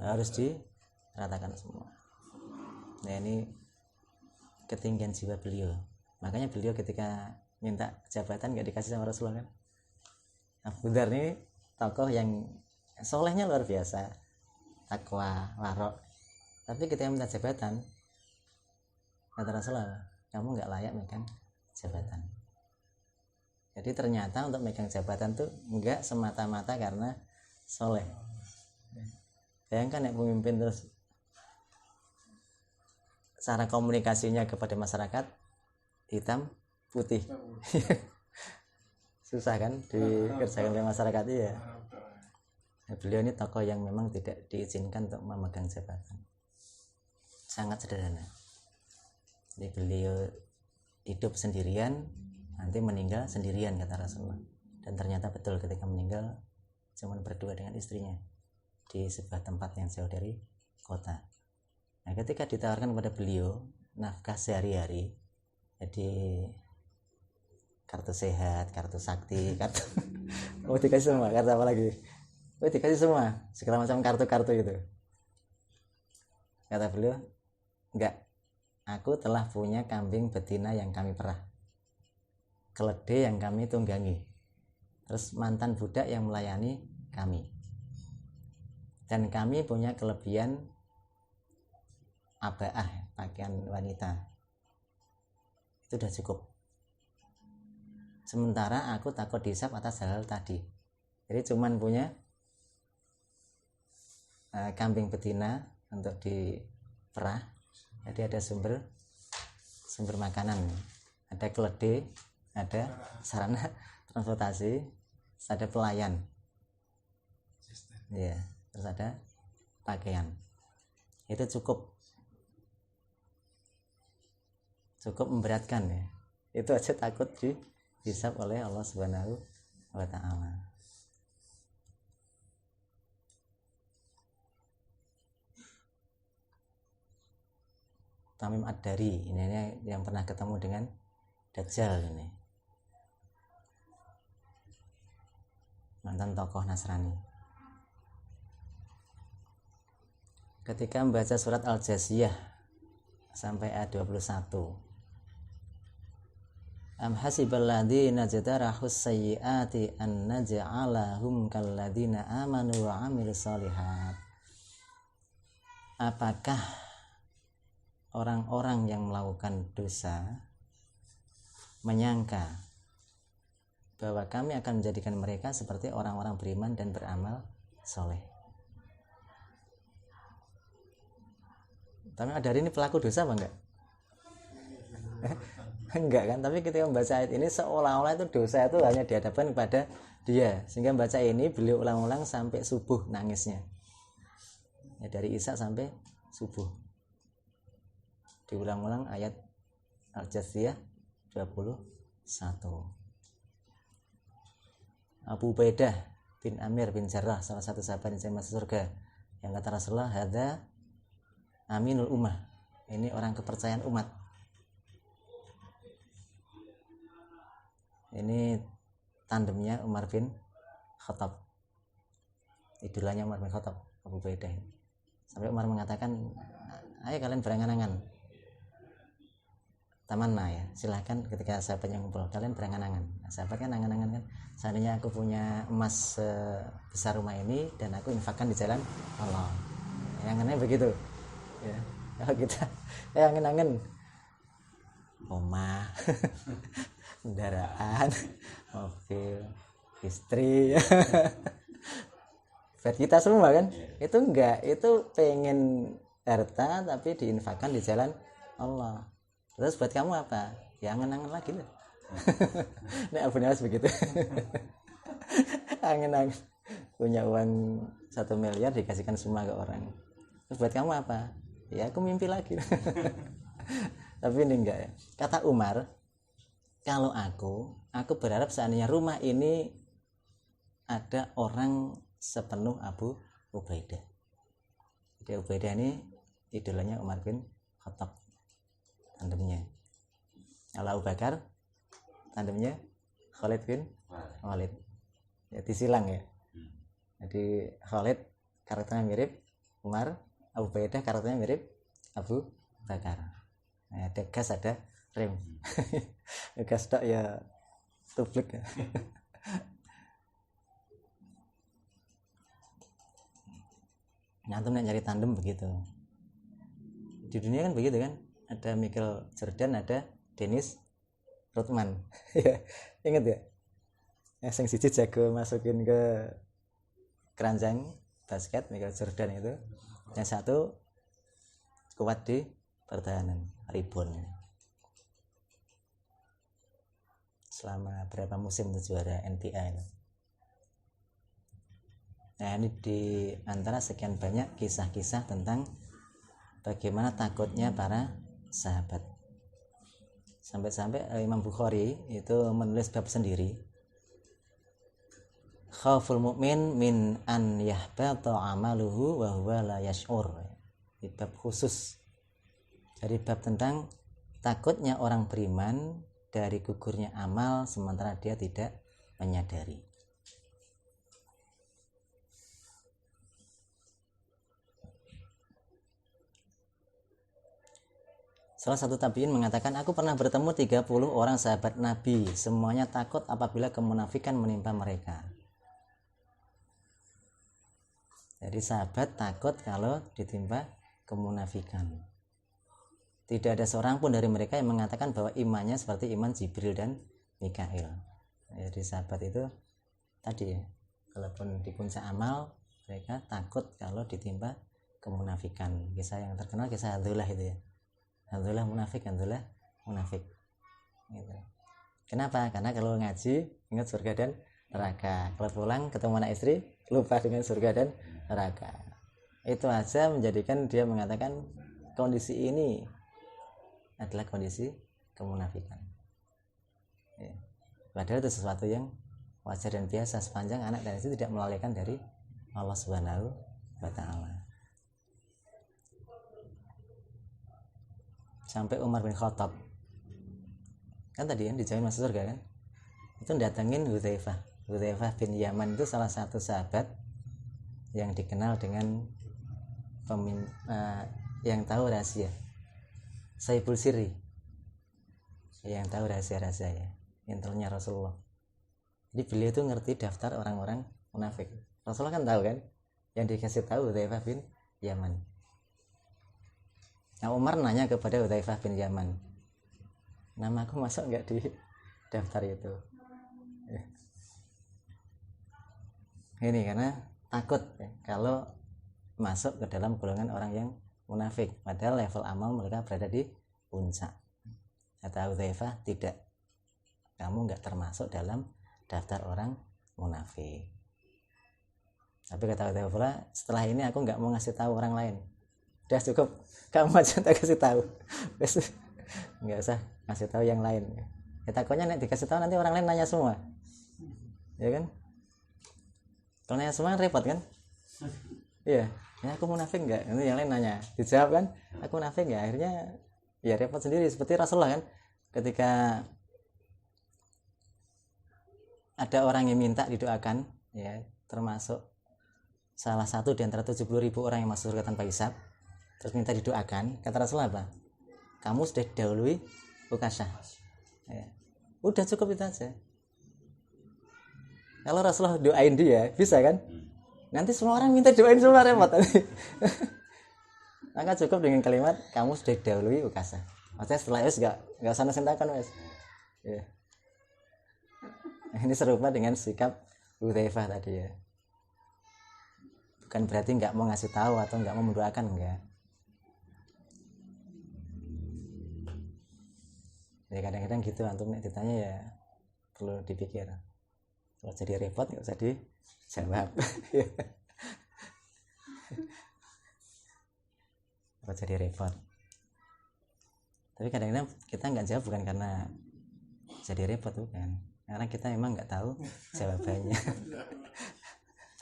harus diratakan semua. Nah ini ketinggian jiwa beliau. Makanya beliau ketika minta jabatan nggak dikasih sama Rasulullah kan. Abu Dzar ini tokoh yang solehnya luar biasa, takwa, warok. Tapi ketika minta jabatan, kata Rasulullah, kamu nggak layak megang jabatan. Jadi ternyata untuk megang jabatan tuh nggak semata-mata karena soleh. Bayangkan ya, pemimpin terus cara komunikasinya kepada masyarakat hitam putih. Susah kan dikerjakan oleh masyarakat ya. Nah, beliau ini tokoh yang memang tidak diizinkan untuk memegang jabatan, sangat sederhana. Jadi beliau hidup sendirian, nanti meninggal sendirian kata Rasulullah. Dan ternyata betul, ketika meninggal cuma berdua dengan istrinya di sebuah tempat yang jauh dari kota. Nah ketika ditawarkan kepada beliau nafkah sehari-hari, jadi kartu sehat, kartu sakti, kartu mau dikasih semua, kartu apa lagi? Oh dikasih semua, segala macam kartu-kartu itu. Kata beliau, enggak, aku telah punya kambing betina yang kami perah, keledai yang kami tunggangi, terus mantan budak yang melayani kami, dan kami punya kelebihan abaah, pakaian wanita, itu sudah cukup. Sementara aku takut dihisab atas hal-hal tadi, jadi cuman punya kambing betina untuk diperah, jadi ada sumber makanan, ada keledai, ada sarana transportasi, ada pelayan, ya, terus ada pakaian, itu cukup memberatkan ya. Itu aja takut dihisab oleh Allah Subhanahu wa Ta'ala. Tamim Ad-Dari ini yang pernah ketemu dengan Dajjal, ini mantan tokoh Nasrani. Ketika membaca surat Al-Jasiyah sampai ayat 21, Am hasibal ladzina jatarahus sayyiati an naj'alahum kal ladzina amanu wa 'amilus shalihat. Apakah orang-orang yang melakukan dosa menyangka bahwa kami akan menjadikan mereka seperti orang-orang beriman dan beramal soleh? Tapi ada hari ini pelaku dosa apa enggak? Enggak kan, tapi ketika membaca ayat ini seolah-olah itu dosa itu hanya dihadapkan kepada dia, sehingga membaca ini beliau ulang-ulang sampai subuh nangisnya ya, dari Isya sampai subuh diulang-ulang ayat Al-Jathiyah 21. Abu Ubaidah bin Amir bin Jarrah, salah satu sahabat yang masuk surga, yang kata Rasulullah, hadza aminul ummah, ini orang kepercayaan umat. Ini tandemnya Umar bin Khattab, idolanya Umar bin Khattab, Abu Ubaidah. Sampai Umar mengatakan, ayo kalian berangan-angan tamanna ya, silahkan ketika sahabatnya ngumpul, kalian berangan-angan. Nah, sahabat kan angan-angan kan, seandainya aku punya emas sebesar rumah ini dan aku infakkan di jalan Allah, angannya begitu ya. Kalau kita angan-angan rumah kendaraan, mobil, istri, buat kita semua kan, itu enggak, itu pengen harta tapi diinfakkan di jalan Allah. Terus buat kamu apa? Ya angen-angen lagi lah. Ini Abu Nawas begitu. Angen-angen punya uang 1 miliar dikasihkan semua ke orang. Terus buat kamu apa? Ya aku mimpi lagi. Tapi ini enggak ya. Kata Umar, kalau aku berharap seandainya rumah ini ada orang sepenuh Abu Ubaidah. Jadi Ubaidah ini idolanya Umar bin Khattab, tandemnya. Abu Bakar tandemnya Khalid bin Walid. Ya disilang ya. Jadi Khalid karakternya mirip Umar, Abu Ubaidah karakternya mirip Abu Bakar. Nah, ada gas, ada rem. Gas tak ya tublik. Nah, antum nyari tandem begitu. Di dunia kan begitu kan, ada Michael Jordan, ada Dennis Rodman. Ingat ya? Yang siji jago masukin ke keranjang basket, Michael Jordan itu. Yang satu kuat di pertahanan, rebound. Selama berapa musim itu juara NBA itu. Nah, ini di antara sekian banyak kisah-kisah tentang bagaimana takutnya para sahabat. Sampai-sampai Imam Bukhari itu menulis bab sendiri, khauful mu'min min an yahbata amaluhu wa huwa la yash'ur. Di bab khusus, dari bab tentang takutnya orang beriman dari gugurnya amal sementara dia tidak menyadari. Salah satu tabi'in mengatakan, aku pernah bertemu 30 orang sahabat Nabi, semuanya takut apabila kemunafikan menimpa mereka. Jadi sahabat takut kalau ditimpa kemunafikan. Tidak ada seorang pun dari mereka yang mengatakan bahwa imannya seperti iman Jibril dan Mikail. Jadi sahabat itu tadi ya, kalaupun di puncak amal mereka takut kalau ditimpa kemunafikan. Kisah yang terkenal kisah Abdullah itu ya. Alhamdulillah munafik, alhamdulillah munafik. Gitu. Kenapa? Karena kalau ngaji ingat surga dan neraka. Kalau pulang ketemu anak istri lupa dengan surga dan neraka. Itu aja menjadikan dia mengatakan kondisi ini adalah kondisi kemunafikan. Ya. Padahal itu sesuatu yang wajar dan biasa sepanjang anak dan istri tidak melalaikan dari Allah Subhanahu wa Ta'ala. Sampai Umar bin Khattab kan tadi kan dijamin masuk surga kan, itu datengin Hudzaifah bin Yaman, itu salah satu sahabat yang dikenal dengan yang tahu rahasia Saibul Sirri. yang tahu rahasia-rahasia ya, intelnya Rasulullah. Jadi beliau itu ngerti daftar orang-orang munafik. Rasulullah kan tahu kan, yang dikasih tahu Hudzaifah bin Yaman. Nah, Umar nanya kepada Hudzaifah bin Yaman, namaku masuk nggak di daftar itu? Ini karena takut ya, kalau masuk ke dalam golongan orang yang munafik, padahal level amal mereka berada di puncak. Kata Hudzaifah, tidak, kamu nggak termasuk dalam daftar orang munafik. Tapi kata Hudzaifah, setelah ini aku nggak mau ngasih tahu orang lain, udah cukup kamu aja tak kasih tahu, nggak usah ngasih tahu yang lain. Ya takutnya nek dikasih tahu nanti orang lain nanya semua, ya kan? Kalau nanya semua repot kan? Iya, ya aku munafik nggak? Nanti yang lain nanya, dijawab kan? Aku munafik nggak? Akhirnya ya repot sendiri. Seperti Rasulullah kan, ketika ada orang yang minta didoakan, ya termasuk salah satu di antara 70.000 orang yang masuk surga tanpa hisab, terus minta didoakan, kata Rasulullah apa? Kamu sudah didahului Ukasah. Ya. Udah cukup itu aja. Kalau Rasulullah doain dia, bisa kan? Nanti semua orang minta doain semua, repot. Maka cukup dengan kalimat kamu sudah didahului Ukasah. Maksudnya setelah itu nggak usah ngesentakan wes. Ya. Ini serupa dengan sikap Hudzaifah tadi ya. Bukan berarti nggak mau ngasih tahu atau nggak mau mendoakan, enggak. Ya kadang-kadang gitu, antum nek ditanya ya perlu dipikir. Kalau jadi repot nggak usah dijawab. Kalau jadi repot. Tapi kadang-kadang kita nggak jawab bukan karena jadi repot, bukan. Karena kita memang nggak tahu jawabannya.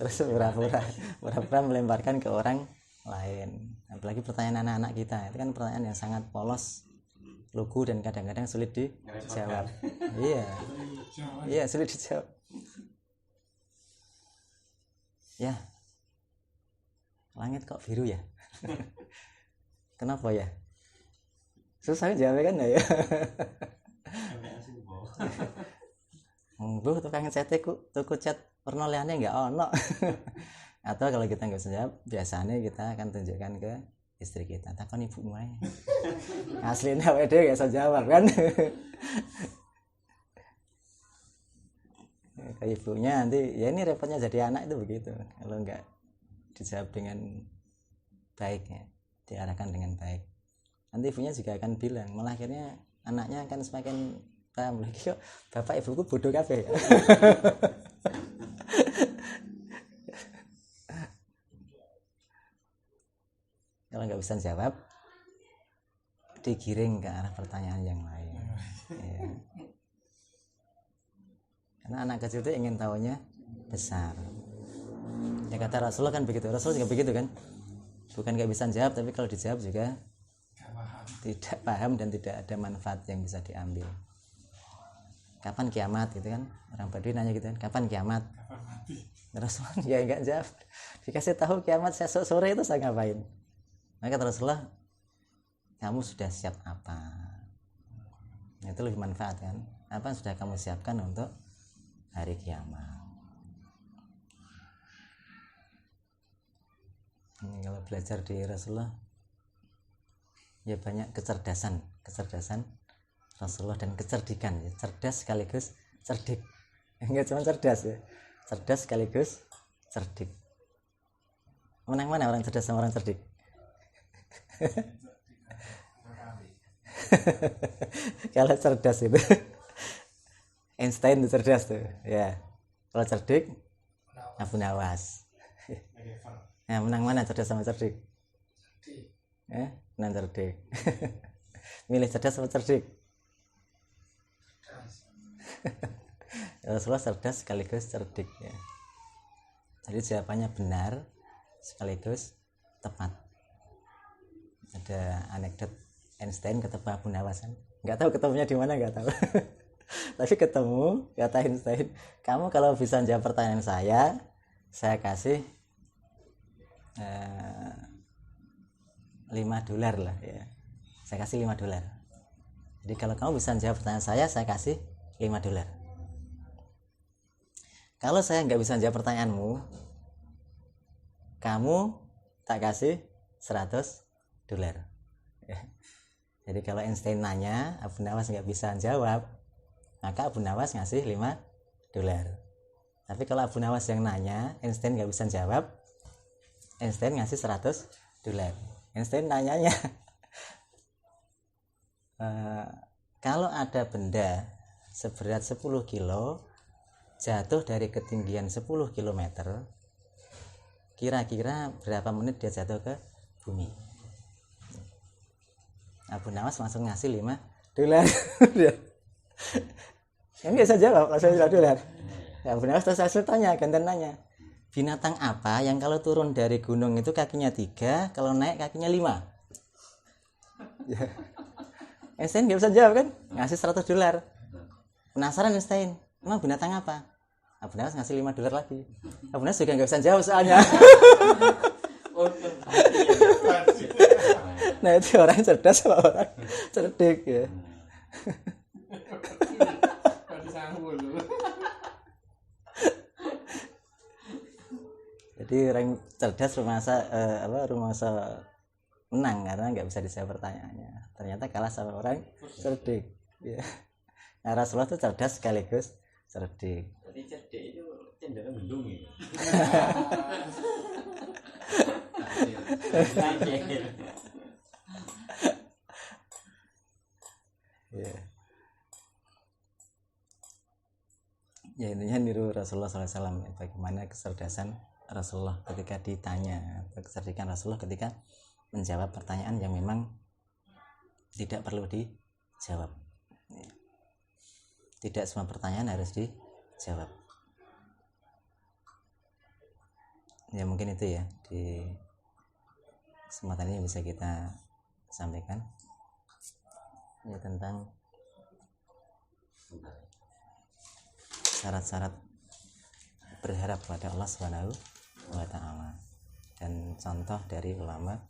Terus pura-pura melemparkan ke orang lain. Apalagi pertanyaan anak-anak kita, itu kan pertanyaan yang sangat polos, lugu, dan kadang-kadang sulit dijawab. Iya, sulit dijawab. Ya, langit kok biru ya? Kenapa ya? Susah jawabnya kan ya? Bu, tukang cat tuku cat warna liane nggak ono. Atau kalau kita nggak bisa jawab, biasanya kita akan tunjukkan ke istri kita, takon ibu mulai aslinya WD nggak bisa jawab kan. Ke ibunya nanti, ya ini repotnya jadi anak itu begitu, kalau nggak dijawab dengan baik ya, diarahkan dengan baik, nanti ibunya juga akan bilang, malah akhirnya anaknya akan semakin paham lagi, kok bapak ibuku bodoh kabeh. Kalau nggak bisa jawab, digiring ke arah pertanyaan yang lain. Ya. Karena anak kecil itu ingin tahunya besar. Ya kata Rasulullah kan begitu. Rasul juga begitu kan. Bukan nggak bisa jawab, tapi kalau dijawab juga tidak paham dan tidak ada manfaat yang bisa diambil. Kapan kiamat gitu kan? Orang Badui nanya gitu kan, kapan kiamat? Rasulullah ya nggak jawab. Dikasih tahu kiamat besok sore itu saya ngapain? Maka kata Rasulullah, kamu sudah siap apa? Itu lebih manfaat kan? Apa yang sudah kamu siapkan untuk hari kiamat? Ini kalau belajar di Rasulullah, ya banyak kecerdasan Rasulullah dan kecerdikan, ya. Cerdas sekaligus cerdik. Enggak cuma cerdas ya, cerdas sekaligus cerdik. Menang mana orang cerdas sama orang cerdik? Kalau cerdas itu Einstein itu cerdas tuh ya. Kalau cerdik Abu Nawas. Nah, menang mana cerdas sama cerdik? Menang cerdik. Milih cerdas sama cerdik? Rasulullah cerdas sekaligus cerdik ya. Jadi jawabannya benar sekaligus tepat. Ada anekdot Einstein ketemu Abu Nawas kan, nggak tahu ketemunya di mana, nggak tahu. Tapi ketemu, kata Einstein, kamu kalau bisa jawab pertanyaan saya kasih $5 lah ya, saya kasih $5. Jadi kalau kamu bisa jawab pertanyaan saya kasih $5. Kalau saya nggak bisa jawab pertanyaanmu, kamu tak kasih $100. Ya. Jadi kalau Einstein nanya, Abu Nawas nggak bisa jawab, maka Abu Nawas ngasih $5. Tapi kalau Abu Nawas yang nanya, Einstein nggak bisa jawab, Einstein ngasih $100. Einstein nanyanya, kalau ada benda seberat 10 kilo jatuh dari ketinggian 10 km, kira-kira berapa menit dia jatuh ke bumi? Abu Nawas langsung ngasih $5. Yang bisa jawab langsung $5. Ya, Abu Nawas terus saya tanya, gantian nanya, binatang apa yang kalau turun dari gunung itu kakinya 3, kalau naik kakinya 5? Ya. Einstein nggak bisa jawab kan, ngasih $100. Penasaran Einstein, emang binatang apa? Abu Nawas ngasih $5 lagi. Abu Nawas juga nggak bisa jawab soalnya. Nah itu orang cerdas sama orang cerdik ya. Jadi orang cerdas rumasa menang karena nggak bisa dijawab pertanyaannya. Ternyata kalah sama orang cerdik. Ya. Nah, Rasulullah itu cerdas sekaligus cerdik. Jadi cerdik itu cenderung mendung ya. Ya. Ya intinya niru Rasulullah SAW. Bagaimana kecerdasan Rasulullah ketika ditanya, kecerdikan Rasulullah ketika menjawab pertanyaan yang memang tidak perlu dijawab. Tidak semua pertanyaan harus dijawab. Ya mungkin itu ya di kesempatan ini bisa kita sampaikan ya tentang syarat-syarat berharap pada Allah Subhanahu wa ta'ala dan contoh dari ulama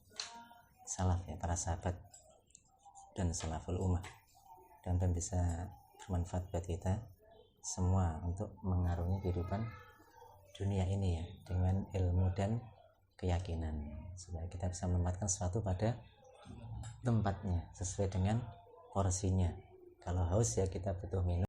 salaf ya, para sahabat dan salaful ummah, dan bisa bermanfaat buat kita semua untuk mengarungi kehidupan dunia ini ya dengan ilmu dan keyakinan, supaya kita bisa menempatkan sesuatu pada tempatnya sesuai dengan porsinya. Kalau haus ya kita butuh minum.